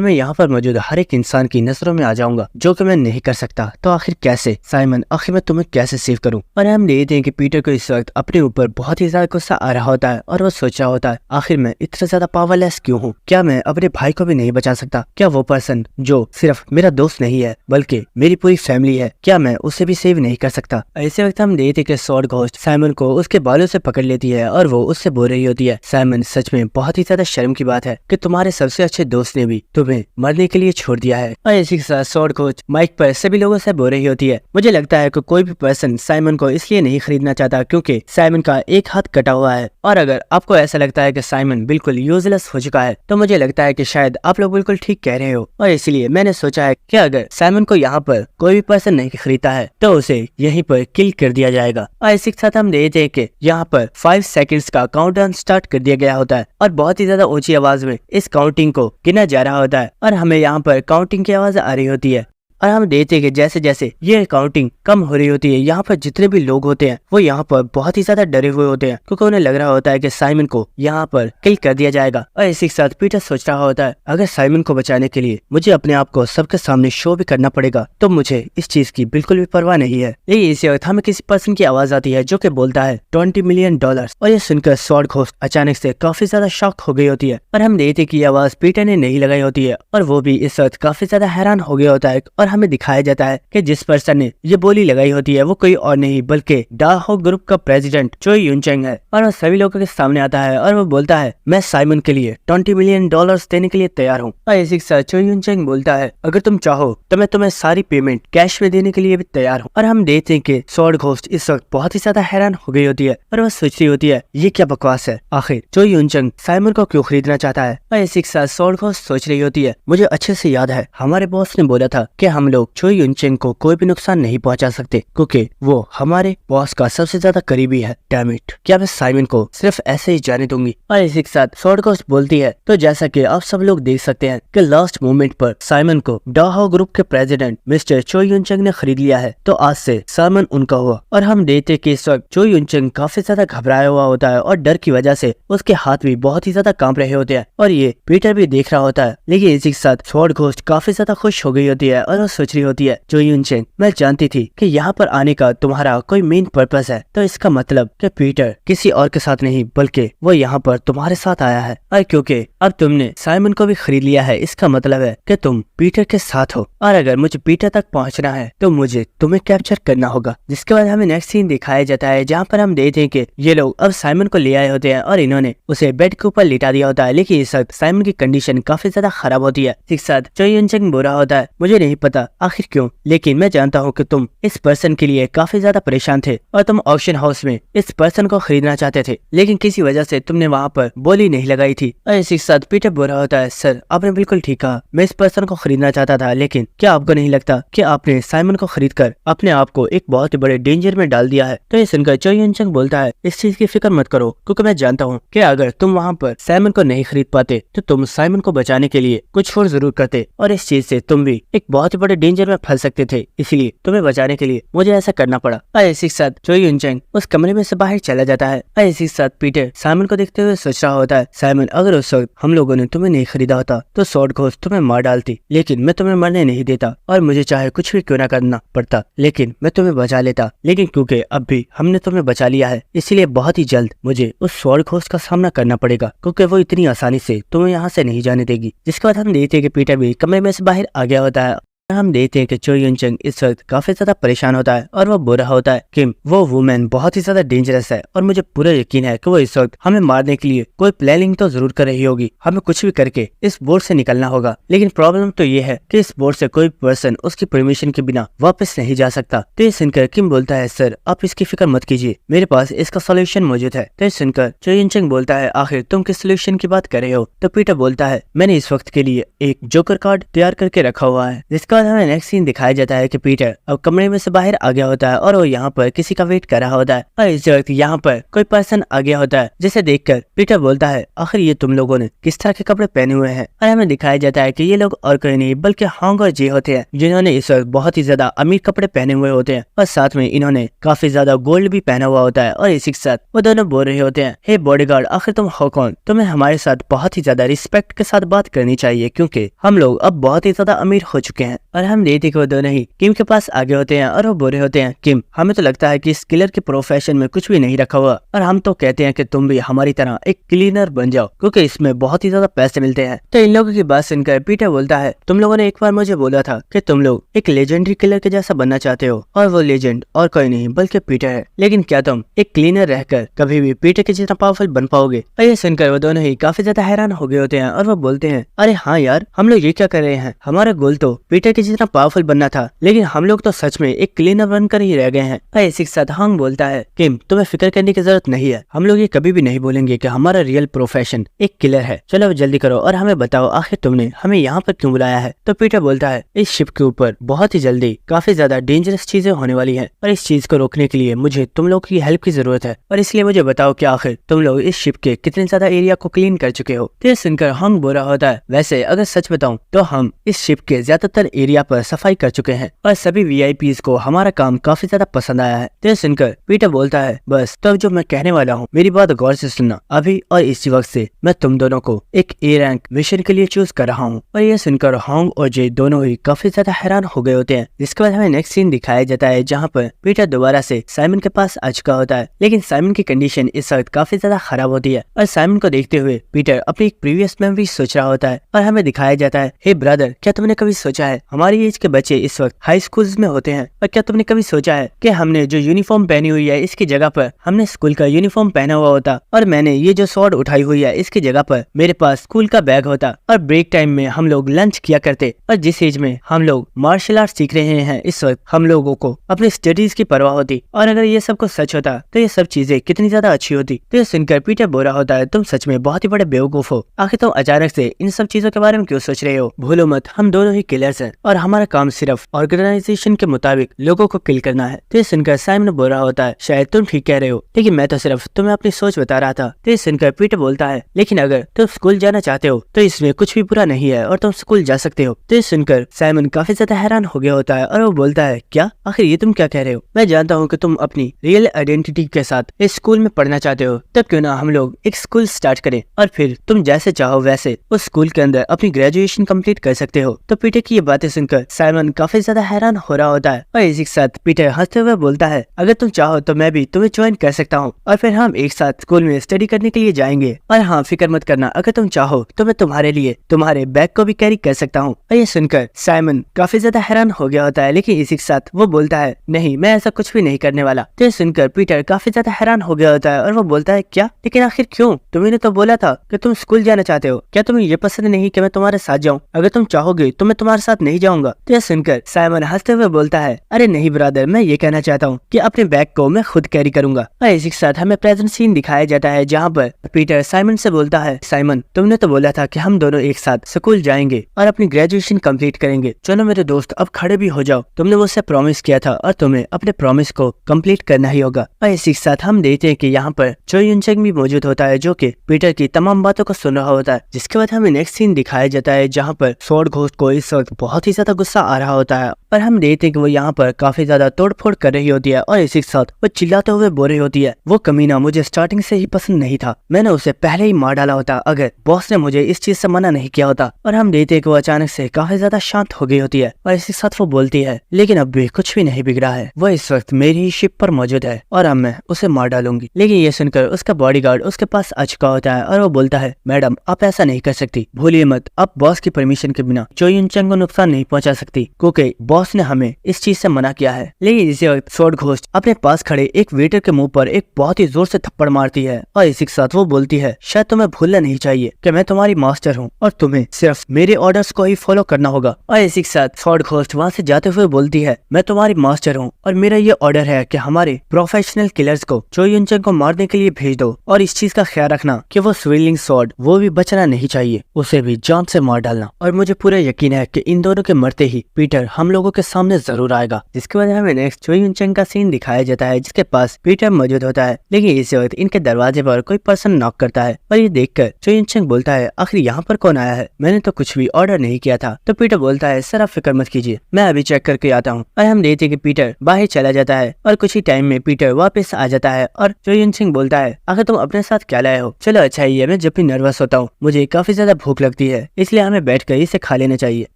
मैं यहाँ पर मौजूद हर एक इंसान की नजरों में आ जाऊंगा जो कि मैं नहीं कर सकता। तो आखिर कैसे साइमन, आखिर मैं तुम्हें कैसे सेव करूं? और हम देखते हैं कि पीटर को इस वक्त अपने ऊपर बहुत ही ज्यादा गुस्सा आ रहा होता है और वो सोच रहा होता है आखिर मैं इतना ज्यादा पावरलेस क्यों हूँ? क्या मैं अपने भाई को भी नहीं बचा सकता? क्या वो पर्सन जो सिर्फ मेरा दोस्त नहीं है बल्कि मेरी पूरी फैमिली है, क्या मैं उसे भी सेव नहीं कर सकता? ऐसे वक्त हम देखते हैं कि स्वॉर्ड घोस्ट साइमन को उसके बालों से पकड़ लेती है और वो उससे बोल रही होती है साइमन सच में बहुत ही ज्यादा शर्म की बात है कि तुम्हारे सबसे अच्छे दोस्त ने भी तुम्हें मरने के लिए छोड़ दिया है। और इसी के साथ स्वॉर्ड घोस्ट माइक पर सभी लोगों से बोल रही होती है मुझे लगता है कि कोई भी पर्सन साइमन को इसलिए नहीं खरीदना चाहता क्योंकि साइमन का एक हाथ कटा हुआ है और अगर आपको ऐसा लगता है कि साइमन बिल्कुल यूजलेस हो चुका है तो मुझे लगता है कि शायद आप लोग बिल्कुल ठीक कह रहे हो और इसलिए मैंने सोचा है कि अगर साइमन को यहाँ पर कोई भी पर्सन नहीं खरीदता है तो उसे यहीं पर किल कर दिया जाएगा। और इसी के साथ हम देखते हैं कि यहाँ पर 5 सेकंड्स का काउंटडाउन स्टार्ट कर दिया गया होता है और बहुत ही ज्यादा ऊंची आवाज में इस काउंटिंग को गिना जा रहा होता है और हमें यहाँ पर काउंटिंग की आवाज आ रही होती है और हम देखते हैं कि जैसे जैसे ये काउंटिंग कम हो रही होती है यहाँ पर जितने भी लोग होते हैं वो यहाँ पर बहुत ही ज्यादा डरे हुए होते हैं क्योंकि उन्हें लग रहा होता है कि साइमन को यहाँ पर किल कर दिया जाएगा। और इसी के साथ पीटर सोच रहा होता है अगर साइमन को बचाने के लिए मुझे अपने आप को सबके सामने शो भी करना पड़ेगा तो मुझे इस चीज की बिल्कुल भी परवाह नहीं है। लेकिन इसी वक्त हमें किसी पर्सन की आवाज आती है जो कि बोलता है $20 मिलियन और ये सुनकर स्वॉर्ड घोस्ट अचानक से काफी ज्यादा शॉक हो गई होती है और हम देखते कि आवाज पीटर ने नहीं लगाई होती है और वो भी इस वक्त काफी ज्यादा हैरान हो गया होता है और हमें दिखाया जाता है कि जिस पर्सन ने ये बोली लगाई होती है वो कोई और नहीं बल्कि डाहो ग्रुप का प्रेसिडेंट चोई यूनचेंग है। और वो सभी लोगों के सामने आता है और वो बोलता है मैं साइमन के लिए $20 मिलियन देने के लिए तैयार हूँ। और इसी के साथ चोई यूनचेंग बोलता है अगर तुम चाहो तो मैं तुम्हें सारी पेमेंट कैश में देने के लिए भी तैयार हूँ। और हम देखते हैं कि स्वॉर्ड घोस्ट इस वक्त बहुत ही ज्यादा हैरान हो गई होती है और वो सोच रही होती है ये क्या बकवास है, आखिर चोई यूनचेंग साइमन को क्यों खरीदना चाहता है। और इसी के साथ स्वॉर्ड घोस्ट सोच रही होती है मुझे अच्छे से याद है हमारे बॉस ने बोला था कि हम लोग चोई यूनचेंग को कोई भी नुकसान नहीं पहुंचा सकते क्योंकि वो हमारे बॉस का सबसे ज्यादा करीबी है। डैम इट, क्या मैं साइमन को सिर्फ ऐसे ही जाने दूंगी। और इसी के साथ स्वॉर्ड घोस्ट बोलती है तो जैसा कि आप सब लोग देख सकते हैं कि लास्ट मोमेंट पर साइमन को डाहो ग्रुप के प्रेसिडेंट मिस्टर चोई यूनचेंग ने खरीद लिया है तो आज से साइमन उनका हुआ। और हम देखते कि इस वक्त चोई यूनचेंग काफी ज्यादा घबराया हुआ होता है और डर की वजह से उसके हाथ भी बहुत ही ज्यादा कांप रहे होते हैं और ये पीटर भी देख रहा होता है। लेकिन इसी के साथ स्वॉर्ड घोस्ट काफी ज्यादा खुश हो गई होती है और वो सोच रही होती है, जो यूनचेंग, मैं जानती थी कि यहाँ पर आने का तुम्हारा कोई मेन पर्पस है, तो इसका मतलब कि पीटर किसी और के साथ नहीं बल्कि वो यहाँ पर तुम्हारे साथ आया है। और क्योंकि अब तुमने साइमन को भी खरीद लिया है, इसका मतलब है कि तुम पीटर के साथ हो, और अगर मुझे पीटर तक पहुँचना है तो मुझे तुम्हें कैप्चर करना होगा। जिसके बाद हमें नेक्स्ट सीन दिखाया जाता है, जहाँ पर हम देखते हैं कि ये लोग अब साइमन को ले आए होते हैं और इन्होंने उसे बेड के ऊपर लिटा दिया होता है। लेकिन इस वक्त साइमन की कंडीशन काफी ज्यादा खराब होती है। एक साथ चो यूनचेंग बुरा होता है, मुझे नहीं पता आखिर क्यों, लेकिन मैं जानता हूँ कि तुम इस पर्सन के लिए काफी ज्यादा परेशान थे और तुम ऑक्शन हाउस में इस पर्सन को खरीदना चाहते थे, लेकिन किसी वजह से तुमने वहाँ पर बोली नहीं लगाई थी। और इसी के साथ पीटर बुरा होता है, सर आपने बिल्कुल ठीक कहा, मैं इस पर्सन को खरीदना चाहता था, लेकिन क्या आपको नहीं लगता कि आपने साइमन को खरीद कर अपने आप को एक बहुत ही बड़े डेंजर में डाल दिया है? तो ये सुनकर चो यूनचेंग बोलता है, इस चीज की फिक्र मत करो, क्योंकि मैं जानता हूँ कि अगर तुम वहाँ पर साइमन को नहीं खरीद पाते तो तुम साइमन को बचाने के लिए कुछ और जरूर करते, और इस चीज से तुम भी एक बहुत ही बड़े डेंजर में फंस सकते थे, इसलिए तुम्हें बचाने के लिए मुझे ऐसा करना पड़ा। और इसी के साथ चो यूनचेंग उस कमरे में से बाहर चला जाता है। और इसी के साथ पीटर साइमन को देखते हुए सोच रहा होता है, साइमन अगर उस वक्त हम लोगों ने तुम्हें नहीं खरीदा होता तो स्वॉर्ड घोस्ट तुम्हें मार डालती, लेकिन मैं तुम्हें मरने नहीं देता, और मुझे चाहे कुछ भी क्यों ना करना पड़ता, लेकिन मैं तुम्हें बचा लेता। लेकिन क्योंकि अब भी हमने तुम्हें बचा लिया है, इसलिए बहुत ही जल्द मुझे उस स्वॉर्ड घोस्ट का सामना करना पड़ेगा, क्योंकि वो इतनी आसानी से तुम्हें यहाँ से नहीं जाने देगी। जिसके बाद हम देखते हैं कि पीटर भी कमरे में से बाहर आ गया होता है। हम देखते हैं कि चो यूनचेंग इस वक्त काफी ज्यादा परेशान होता है और वो बुरा होता है कि वो वुमेन बहुत ही ज्यादा डेंजरस है, और मुझे पूरा यकीन है कि वो इस वक्त हमें मारने के लिए कोई प्लानिंग तो जरूर कर रही होगी। हमें कुछ भी करके इस बोर्ड से निकलना होगा, लेकिन प्रॉब्लम तो ये है कि इस बोर्ड से कोई पर्सन उसकी परमिशन के बिना वापस नहीं जा सकता। तो ये सुनकर किम बोलता है, सर आप इसकी फिक्र मत कीजिए, मेरे पास इसका सोल्यूशन मौजूद है। तो सुनकर चो यूनचेंग बोलता है, आखिर तुम किस सोल्यूशन की बात कर रहे हो? तो पीटर बोलता है, मैंने इस वक्त के लिए एक जोकर कार्ड तैयार करके रखा हुआ है। जिसका हमें नेक्स्ट सीन दिखाया जाता है कि पीटर अब कमरे में से बाहर आ गया होता है और वो यहाँ पर किसी का वेट कर रहा होता है। और इस वक्त यहाँ पर कोई पर्सन आ गया होता है, जिसे देखकर पीटर बोलता है, आखिर ये तुम लोगों ने किस तरह के कपड़े पहने हुए हैं? और हमें दिखाया जाता है कि ये लोग और कोई नहीं बल्कि हांग और जे होते हैं, जिन्होंने इस वक्त बहुत ही ज्यादा अमीर कपड़े पहने हुए होते हैं, और साथ में इन्होंने काफी ज्यादा गोल्ड भी पहना हुआ होता है। और इसी के साथ वो दोनों बोल रहे होते हैं, हे बॉडीगार्ड, आखिर तुम हो कौन? तुम्हें हमारे साथ बहुत ही ज्यादा रिस्पेक्ट के साथ बात करनी चाहिए, क्योंकि हम लोग अब बहुत ही ज्यादा अमीर हो चुके हैं। और हम देखते कि वो दोनों ही किम के पास आगे होते हैं और वो बोल रहे होते हैं, किम हमें तो लगता है कि इस किलर के प्रोफेशन में कुछ भी नहीं रखा हुआ, और हम तो कहते हैं कि तुम भी हमारी तरह एक क्लीनर बन जाओ, क्योंकि इसमें बहुत ही ज्यादा पैसे मिलते हैं। तो इन लोगों की बात सुनकर पीटर बोलता है, तुम लोगों ने एक बार मुझे बोला था कि तुम लोग एक लेजेंडरी किलर के जैसा बनना चाहते हो, और वो लेजेंड और कोई नहीं बल्कि पीटर है, लेकिन क्या तुम एक क्लीनर रहकर कभी भी पीटर के जितना पावरफुल बन पाओगे? और ये सुनकर वो दोनों ही काफी ज्यादा हैरान हो गए होते हैं और वो बोलते हैं, अरे हाँ यार, हम लोग ये क्या कर रहे हैं? हमारा गोल तो पीटर के जितना पावरफुल बनना था, लेकिन हम लोग तो सच में एक क्लीनर बनकर ही रह गए हैं। और इसी के साथ हांग बोलता है, किम तुम्हें फिक्र करने की जरूरत नहीं है, हम लोग ये कभी भी नहीं बोलेंगे कि हमारा रियल प्रोफेशन एक किलर है। चलो अब जल्दी करो और हमें बताओ आखिर तुमने हमें यहाँ पर क्यों बुलाया है? तो पीटर बोलता है, इस शिप के ऊपर बहुत ही जल्दी काफी ज्यादा डेंजरस चीजें होने वाली है, और इस चीज को रोकने के लिए मुझे तुम लोग की हेल्प की जरूरत है, और इसलिए मुझे बताओ कि आखिर तुम लोग इस शिप के कितने ज्यादा एरिया को क्लीन कर चुके हो? तो सुनकर हांग बुरा होता है, वैसे अगर सच बताऊं तो हम इस शिप के ज्यादातर एरिया पर सफाई कर चुके हैं, और सभी वीआईपीज को हमारा काम काफी ज्यादा पसंद आया है। तो सुनकर पीटर बोलता है, बस तब जो मैं कहने वाला हूँ मेरी बात गौर से सुनना, अभी और इसी वक्त से मैं तुम दोनों को एक ए रैंक मिशन के लिए चूज कर रहा हूँ। और ये सुनकर हांग और जे दोनों ही काफी ज्यादा हैरान हो गए होते हैं। जिसके बाद हमें नेक्स्ट सीन दिखाया जाता है, जहाँ पर पीटर दोबारा से साइमन के पास आ चुका होता है, लेकिन साइमन की कंडीशन इस वक्त काफी ज्यादा खराब होती है। और साइमन को देखते हुए पीटर अपनी एक प्रीवियस मेमोरी सोच रहा होता है, और हमें दिखाया जाता है, हे ब्रदर, क्या तुमने कभी सोचा है हमारी एज के बच्चे इस वक्त हाई स्कूल्स में होते हैं, और क्या तुमने कभी सोचा है कि हमने जो यूनिफॉर्म पहनी हुई है इसकी जगह पर हमने स्कूल का यूनिफॉर्म पहना हुआ होता, और मैंने ये जो स्वॉर्ड उठाई हुई है इसकी जगह पर मेरे पास स्कूल का बैग होता, और ब्रेक टाइम में हम लोग लंच किया करते, और जिस एज में हम लोग मार्शल आर्ट सीख रहे हैं इस वक्त हम लोगों को अपनी स्टडीज की परवाह होती, और अगर ये सब कुछ सच होता तो ये सब चीजें कितनी ज्यादा अच्छी होती। तो ये सुनकर पीटर बोल रहा होता है, तुम सच में बहुत ही बड़े बेवकूफ हो, आखिर तुम अचानक से इन सब चीजों के बारे में क्यों सोच रहे हो? भूलो मत, हम दोनों ही किलर्स हैं, और हमारा काम सिर्फ ऑर्गेनाइजेशन के मुताबिक लोगों को किल करना है। तो ये सुनकर साइमन बोल रहा होता है, शायद तुम ठीक कह रहे हो, लेकिन मैं तो सिर्फ तुम्हें अपनी सोच बता रहा था। तो ये सुनकर पीटर बोलता है, लेकिन अगर तुम स्कूल जाना चाहते हो तो इसमें कुछ भी बुरा नहीं है और तुम स्कूल जा सकते हो। तो ये सुनकर साइमन काफी ज्यादा हैरान हो गया होता है और वो बोलता है, क्या? आखिर ये तुम क्या कह रहे हो? मैं जानता हूँ कि तुम अपनी रियल आइडेंटिटी के साथ इस स्कूल में पढ़ना चाहते हो, तब क्यों ना हम लोग एक स्कूल स्टार्ट करें और फिर तुम जैसे चाहो वैसे उस स्कूल के अंदर अपनी ग्रेजुएशन कंप्लीट कर सकते हो। तो पीटर की ये बातें सुनकर साइमन काफी ज्यादा हैरान हो रहा होता है और इसी के साथ पीटर हंसते हुए बोलता है, अगर तुम चाहो तो मैं भी तुम्हें ज्वाइन कर सकता हूँ और फिर हम एक साथ स्कूल में स्टडी करने के लिए जाएंगे। और हाँ, फिक्र मत करना, अगर तुम चाहो तो मैं तुम्हारे लिए तुम्हारे बैग को भी कैरी कर सकता हूँ। और ये सुनकर साइमन काफी ज्यादा हैरान हो गया होता है, लेकिन इसी के साथ वो बोलता है, नहीं, मैं ऐसा कुछ भी नहीं करने वाला। तो ये सुनकर पीटर काफी ज्यादा हैरान हो गया होता है और वो बोलता है, क्या? लेकिन आखिर क्यों? तुमने तो बोला था कि तुम स्कूल जाना चाहते हो। क्या तुम्हें ये पसंद नहीं कि मैं तुम्हारे साथ जाऊँ? अगर तुम चाहोगे तो मैं तुम्हारे साथ नहीं जाऊंगा। तो यह सुनकर साइमन हंसते हुए बोलता है, अरे नहीं ब्रदर, मैं ये कहना चाहता हूँ कि अपने बैग को मैं खुद कैरी करूंगा। और इसी के साथ हमें प्रेजेंट सीन दिखाया जाता है जहाँ पर पीटर साइमन से बोलता है, साइमन, तुमने तो बोला था कि हम दोनों एक साथ स्कूल जाएंगे और अपनी ग्रेजुएशन कंप्लीट करेंगे। चलो मेरे दोस्त, अब खड़े भी हो जाओ। तुमने मुझसे प्रॉमिस किया था और तुम्हें अपने प्रॉमिस को कंप्लीट करना ही होगा। और इसी के साथ हम देखते हैं कि यहाँ पर चो युन चंग भी मौजूद होता है, जो कि पीटर की तमाम बातों को सुन रहा होता है। जिसके बाद हमें नेक्स्ट सीन दिखाया जाता है जहाँ पर स्वॉर्ड घोस्ट को इस वक्त बहुत ही ज्यादा गुस्सा आ रहा होता है और हम देखते हैं कि वो यहाँ पर काफी ज्यादा तोड़फोड़ कर रही होती है और इसी के साथ वो चिल्लाते हुए बोल रही होती है, वो कमीना मुझे स्टार्टिंग से ही पसंद नहीं था, मैंने उसे पहले ही मार डाला होता अगर बॉस ने मुझे इस चीज से मना नहीं किया होता। और हम देखते हैं कि वो अचानक से काफी ज्यादा शांत हो गई होती है और इसी के साथ वो बोलती है, लेकिन अब भी कुछ भी नहीं बिगड़ा है, वो इस वक्त मेरी ही शिप पर मौजूद है और अब मैं उसे मार डालूंगी। लेकिन ये सुनकर उसका बॉडीगार्ड उसके पास आ चुका होता है और वो बोलता है, मैडम आप ऐसा नहीं कर सकती, भूलिए मत, आप बॉस की परमिशन के बिना चो युन चंग को नुकसान नहीं पहुंचा सकती क्योंकि बॉस ने हमें इस चीज से मना किया है। लेकिन इसी वक्त स्वॉर्ड घोस्ट अपने पास खड़े एक वेटर के मुंह पर एक बहुत ही जोर से थप्पड़ मारती है और इसी के साथ वो बोलती है, शायद तुम्हें भूलना नहीं चाहिए कि मैं तुम्हारी मास्टर हूँ और तुम्हें सिर्फ मेरे ऑर्डर्स को ही फॉलो करना होगा। और इसी के साथ स्वॉर्ड घोस्ट वहाँ से जाते हुए बोलती है, मैं तुम्हारी मास्टर हूँ और मेरा ये ऑर्डर है कि हमारे प्रोफेशनल किलर्स को चो युन चंग को मारने के लिए भेज दो और इस चीज का ख्याल रखना कि वो स्विलिंग स्वॉर्ड वो भी बचना नहीं चाहिए, उसे भी जान से मार डालना। और मुझे पूरा यकीन है कि इन दोनों के मरते ही पीटर हम लोगों के सामने जरूर आएगा। जिसके बाद हमें नेक्स्ट चो युन चंग का सीन दिखाया जाता है जिसके पास पीटर मौजूद होता है। लेकिन इसी वक्त इनके दरवाजे पर कोई पर्सन नॉक करता है और ये देखकर चो युन चंग बोलता है, आखिर यहाँ पर कौन आया है? मैंने तो कुछ भी ऑर्डर नहीं किया था। तो पीटर बोलता है, सर आप फिक्र मत कीजिए, मैं अभी चेक करके आता हूँ। और हम देखते हैं कि पीटर बाहर चला जाता है और कुछ ही टाइम में पीटर वापस आ जाता है और चो युन चंग बोलता है, आखिर तुम अपने साथ क्या लाए हो? चलो अच्छा ही है, मैं जब भी नर्वस होता हूँ मुझे काफी ज्यादा भूख लगती है, इसलिए हमें बैठकर इसे खा लेना चाहिए।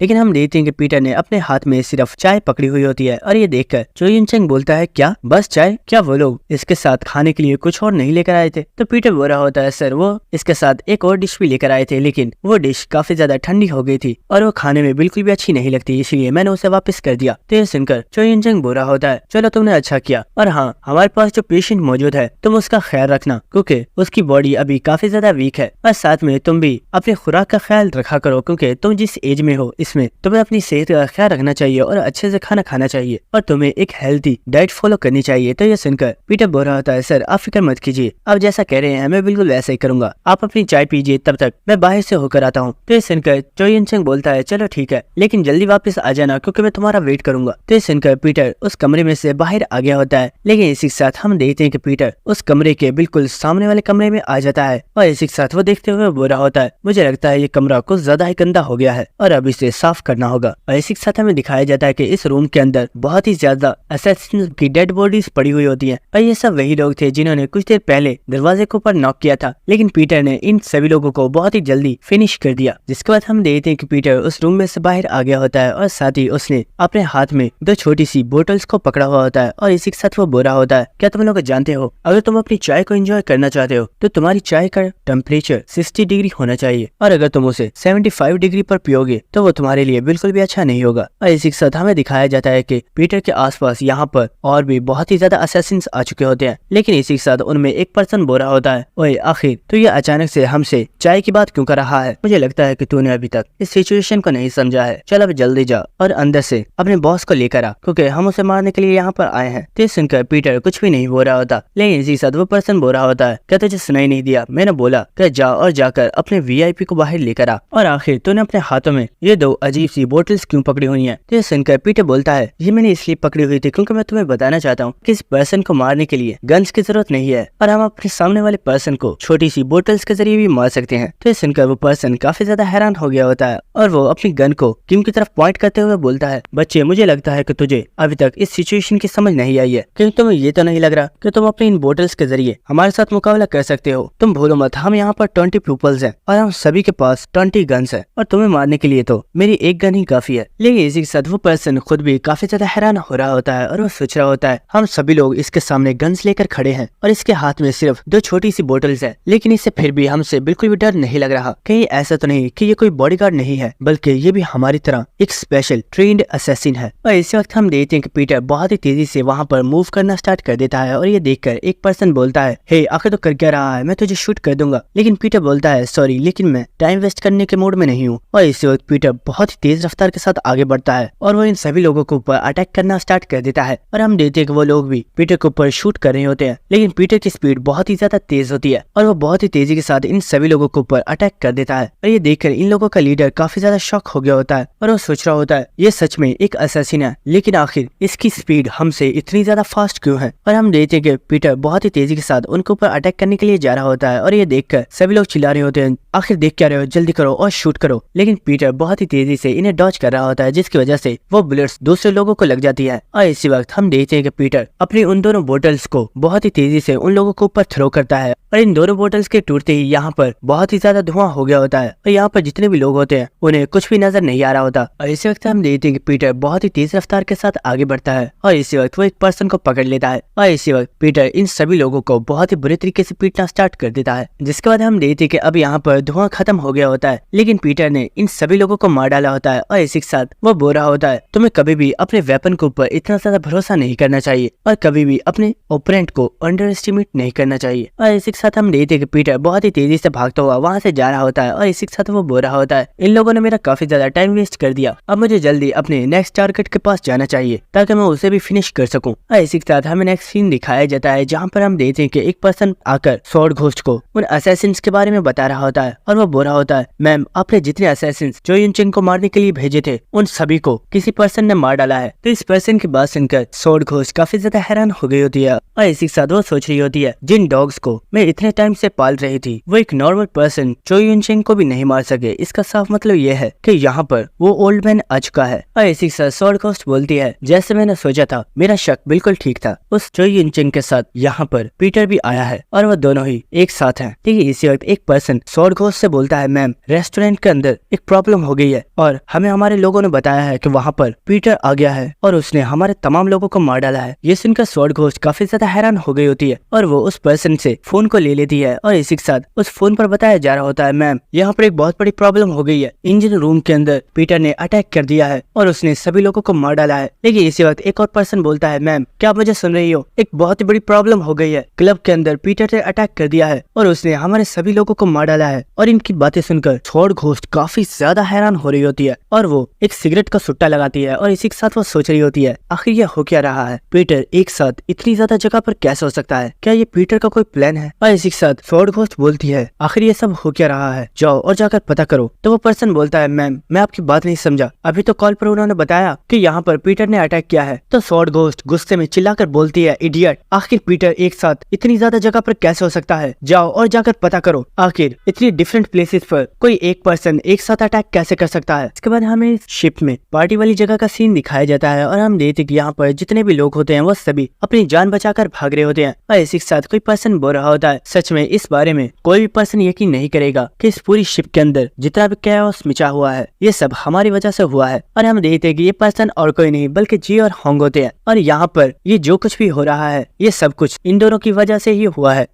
लेकिन हम देखते हैं कि पीटर ने अपने हाथ में सिर्फ चाय पकड़ी हुई होती है और ये देखकर चो युन चंग बोलता है, क्या बस चाय? क्या वो लोग इसके साथ खाने के लिए कुछ और नहीं लेकर आए थे? तो पीटर बोल रहा होता है, सर वो इसके साथ एक और डिश भी लेकर आए थे, लेकिन वो डिश काफी ज्यादा ठंडी हो गई थी और वो खाने में बिल्कुल भी अच्छी नहीं लगती, इसलिए मैंने उसे वापस कर दिया। तो ये सुनकर चो युन चंग बोल रहा होता है, चलो तुमने अच्छा किया, और हाँ, हमारे पास जो पेशेंट मौजूद है तुम उसका ख्याल रखना क्योंकि उसकी बॉडी अभी काफी ज्यादा वीक है, और साथ में तुम भी अपनी खुराक का ख्याल रखा करो क्योंकि तुम जिस एज में हो इसमें तुम्हें अपनी सेहत का ख्याल रखना चाहिए और अच्छे से खाना खाना चाहिए और तुम्हें एक हेल्थी डाइट फॉलो करनी चाहिए। तो ये सुनकर पीटर बोल रहा होता है, सर आप फिक्र मत कीजिए, आप जैसा कह रहे हैं मैं बिल्कुल वैसा ही करूंगा, आप अपनी चाय पीजिए, तब तक मैं बाहर से होकर आता हूँ। तो ये सुनकर चो युन चंग बोलता है, चलो ठीक है, लेकिन जल्दी वापस आ जाना क्योंकि मैं तुम्हारा वेट करूंगा। तो ये सुनकर पीटर उस कमरे में से बाहर आ गया होता है। लेकिन इसी के साथ हम देखते हैं कि पीटर उस कमरे के बिल्कुल सामने वाले कमरे में आ जाता है और इसी के साथ वो देखते हुए बोल रहा होता है, मुझे लगता है ये कमरा कुछ ज्यादा ही गंदा हो गया है और अब इसे साफ करना होगा। और इसी के साथ हमें दिखाया जाता है कि इस रूम के अंदर बहुत ही ज्यादा असैसिन की डेड बॉडीज पड़ी हुई होती है और ये सब वही लोग थे जिन्होंने कुछ देर पहले दरवाजे के ऊपर नॉक किया था, लेकिन पीटर ने इन सभी लोगों को बहुत ही जल्दी फिनिश कर दिया। जिसके बाद हम देखते हैं कि पीटर उस रूम में से बाहर आ गया होता है और साथ ही उसने अपने हाथ में दो छोटी सी बोतल्स को पकड़ा हुआ होता है और इसी के साथ वो बोल रहा होता है, क्या तुम लोग जानते हो अगर तुम अपनी चाय को एंजॉय करना चाहते हो तो तुम्हारी चाय का टेम्परेचर 60 डिग्री होना चाहिए और अगर तुम उसे 75 डिग्री पर पियोगे तो वो तुम्हारे लिए बिल्कुल भी अच्छा नहीं होगा। और इसी के साथ हमें दिखाया जाता है कि पीटर के आसपास यहाँ पर और भी बहुत ही ज्यादा असैसिन्स आ चुके होते हैं, लेकिन इसी के साथ उनमें एक पर्सन बोल रहा होता है, ओए आखिर तो ये अचानक से हमसे चाय की बात क्यों कर रहा है? मुझे लगता है कि तूने अभी तक इस सिचुएशन को नहीं समझा है, चल अब जल्दी जा और अंदर से अपने बॉस को लेकर आ क्योंकि हम उसे मारने के लिए यहाँ पर आए हैं। तो सुनकर पीटर कुछ भी नहीं बोल रहा होता, लेकिन इसी के साथ वो पर्सन बोल रहा होता है, क्या तुझे सुनाई नहीं दिया? मैंने बोला कि जा और जाकर अपने वीआईपी को बाहर लेकर आ, और आखिर तूने अपने हाथों में ये दो अजीब सी बोतल्स क्यों पकड़ी हुई हैं? तो सुनकर पीटर बोलता है, ये मैंने इसलिए पकड़ी हुई थी क्योंकि मैं तुम्हें बताना चाहता हूँ कि इस पर्सन को मारने के लिए गन्स की जरूरत नहीं है और हम अपने सामने वाले पर्सन को छोटी सी बोतल्स के जरिए भी मार सकते हैं। तो सुनकर वो पर्सन काफी ज्यादा हैरान हो गया होता है और वो अपनी गन को किम की तरफ पॉइंट करते हुए बोलता है, बच्चे मुझे लगता है कि तुझे अभी तक इस सिचुएशन की समझ नहीं आई है क्योंकि तुम्हें ये तो नहीं लग रहा कि तुम अपनी इन बोतल्स के जरिए हमारे साथ मुकाबला कर सकते हो। तुम भूलो मत, हम यहाँ पर 20 पीपल्स हैं और हम सभी के पास 20 गन्स है और तुम्हें मारने के लिए तो मेरी एक गन ही ही काफी है। लेकिन इसी के साथ वो पर्सन खुद भी काफी ज्यादा हैरान हो रहा होता है और वो सोच रहा होता है हम सभी लोग इसके सामने गन्स लेकर खड़े हैं और इसके हाथ में सिर्फ 2 छोटी सी बोतल्स है, लेकिन इससे फिर भी हमसे बिल्कुल भी डर नहीं लग रहा। कहीं ऐसा तो नहीं कि ये कोई बॉडीगार्ड नहीं है, बल्कि ये भी हमारी तरह एक स्पेशल ट्रेन्ड असैसिन है। और इसी वक्त हम देखते हैं कि पीटर बहुत ही तेजी से वहाँ पर मूव करना स्टार्ट कर देता है और ये देखकर एक पर्सन बोलता है हे आखिर तो कर क्या रहा है, मैं तुझे शूट कर दूंगा। लेकिन पीटर बोलता है सॉरी लेकिन मैं टाइम वेस्ट करने के मूड में नहीं हूँ। और इसी वक्त पीटर बहुत ही तेज रफ्तार के साथ आगे बढ़ता है और वो इन सभी लोगों के ऊपर अटैक करना स्टार्ट कर देता है। और हम देखते हैं कि वो लोग भी पीटर के ऊपर शूट कर रहे होते हैं, लेकिन पीटर की स्पीड बहुत ही ज्यादा तेज होती है और वो बहुत ही तेजी के साथ इन सभी लोगों के ऊपर अटैक कर देता है। और ये देखकर इन लोगों का लीडर काफी ज्यादा शॉक हो गया होता है और वो सोच रहा होता है ये सच में एक असैसिन है, लेकिन आखिर इसकी स्पीड हमसे इतनी ज्यादा फास्ट क्यों है। और हम देखते हैं कि पीटर बहुत ही तेजी के साथ उनके ऊपर अटैक करने के लिए जा रहा होता है और ये देखकर सभी लोग चिल्ला रहे होते हैं आखिर देख क्या रहे हो, जल्दी करो और शूट करो। लेकिन पीटर बहुत ही तेजी से इन्हें डॉज कर रहा होता है, जिसकी वजह से वो बुलेट्स दूसरे लोगों को लग जाती है। और इसी वक्त हम देखते हैं कि पीटर अपनी उन दोनों बोतल्स को बहुत ही तेजी से उन लोगों के ऊपर थ्रो करता है और इन दोनों बोतल्स के टूटते ही यहाँ पर बहुत ही ज्यादा धुआं हो गया होता है और यहाँ पर जितने भी लोग होते हैं उन्हें कुछ भी नजर नहीं आ रहा होता। और इसी वक्त हम देखते हैं कि पीटर बहुत ही तेज रफ्तार के साथ आगे बढ़ता है और इसी वक्त वो एक पर्सन को पकड़ लेता है और इसी वक्त पीटर इन सभी लोगों को बहुत ही बुरे तरीके से पीटना स्टार्ट कर देता है। जिसके बाद हम देखते हैं कि अब यहाँ पर धुआं खत्म हो गया होता है, लेकिन पीटर ने इन सभी लोगों को मार डाला होता है और इसी के साथ वो बोल रहा होता है तुम्हें कभी भी अपने वेपन के ऊपर इतना ज्यादा भरोसा नहीं करना चाहिए और कभी भी अपने ओपोनेंट को अंडर एस्टिमेट नहीं करना चाहिए। और इसी के साथ हम देखते हैं कि पीटर बहुत ही तेजी से भागता हुआ वहाँ से जा रहा होता है और इसी के साथ वो बोल रहा होता है इन लोगों ने मेरा काफी ज्यादा टाइम वेस्ट कर दिया, अब मुझे जल्दी अपने नेक्स्ट टारगेट के पास जाना चाहिए ताकि मैं उसे भी फिनिश कर सकूं। और इसी के साथ हमें नेक्स्ट सीन दिखाया जाता है जहाँ पर हम देखते हैं कि एक पर्सन आकर स्वॉर्ड घोस्ट को उन असैसिन्स के बारे में बता रहा होता है और वो बोल रहा होता है मैम आपने जितने असैसिन्स जो युनचेंग को मारने के लिए भेजे थे उन सभी को किसी पर्सन ने मार डाला है। तो इस पर्सन की बात सुनकर स्वॉर्ड घोस्ट काफी ज्यादा हैरान हो गई होती है और इसी के साथ वो सोच रही होती है जिन डॉग्स को मैं इतने टाइम से पाल रही थी वो एक नॉर्मल पर्सन चो युनचेंग को भी नहीं मार सके, इसका साफ मतलब ये है कि यहाँ पर वो ओल्ड मैन आ चुका है। और इसी के साथ स्वॉर्ड घोस्ट बोलती है जैसे मैंने सोचा था मेरा शक बिल्कुल ठीक था, उस चो युनचेंग के साथ यहाँ पर पीटर भी आया है और वो दोनों ही एक साथ हैं। ठीक है, इसी वक्त एक पर्सन स्वॉर्ड घोस्ट से बोलता है मैम रेस्टोरेंट के अंदर एक प्रॉब्लम हो गई है और हमें हमारे लोगों ने बताया है कि वहाँ पर पीटर आ गया है और उसने हमारे तमाम लोगों को मार डाला है। ये सुनकर स्वॉर्ड घोस्ट काफी ज्यादा हैरान हो गई होती है और वो उस पर्सन से फोन को ले लेती है और इसी के साथ उस फोन पर बताया जा रहा होता है मैम यहाँ पर एक बहुत बड़ी प्रॉब्लम हो गई है, इंजन रूम के अंदर पीटर ने अटैक कर दिया है और उसने सभी लोगों को मार डाला है। लेकिन इसी वक्त एक और पर्सन बोलता है मैम क्या आप मुझे सुन रही हो, एक बहुत ही बड़ी प्रॉब्लम हो गई है, क्लब के अंदर पीटर ने अटैक कर दिया है और उसने हमारे सभी लोगों को मार डाला है। और इनकी बातें सुनकर स्वॉर्ड घोस्ट काफी ज्यादा हैरान हो रही होती है और वो एक सिगरेट का सुट्टा लगाती है और इसी के साथ वो सोच रही होती है आखिर ये हो क्या रहा है, पीटर एक साथ इतनी ज्यादा जगह पर कैसे हो सकता है, क्या ये पीटर का कोई प्लान है। और इसी के साथ स्वॉर्ड घोस्ट बोलती है आखिर ये सब हो क्या रहा है, जाओ और जाकर पता करो। तो वो पर्सन बोलता है मैम मैं आपकी बात नहीं समझा, अभी तो कॉल पर उन्होंने बताया कि यहाँ पर पीटर ने अटैक किया है। तो स्वॉर्ड घोस्ट गुस्से में चिल्लाकर बोलती है इडियट, आखिर पीटर एक साथ इतनी ज्यादा जगह पर कैसे हो सकता है, जाओ और जाकर पता करो आखिर इतनी डिफरेंट प्लेसेस पर कोई एक पर्सन एक साथ अटैक कैसे कर सकता है। इसके बाद हमें शिप में पार्टी वाली जगह का सीन दिखाया जाता है और हम देखते कि यहाँ पर जितने भी लोग होते हैं वो सभी अपनी जान बचाकर भाग रहे होते हैं। और इसी के साथ कोई पर्सन बोल रहा होता है सच में इस बारे में कोई भी पर्सन यकीन नहीं करेगा कि इस पूरी शिप के अंदर जितना भी कैओस मचा हुआ है ये सब हमारी वजह से हुआ है। और हम देखते हैं कि ये पर्सन और कोई नहीं बल्कि जी और होंग होते हैं और यहाँ पर ये जो कुछ भी हो रहा है ये सब कुछ इन दोनों की वजह से ही हुआ है।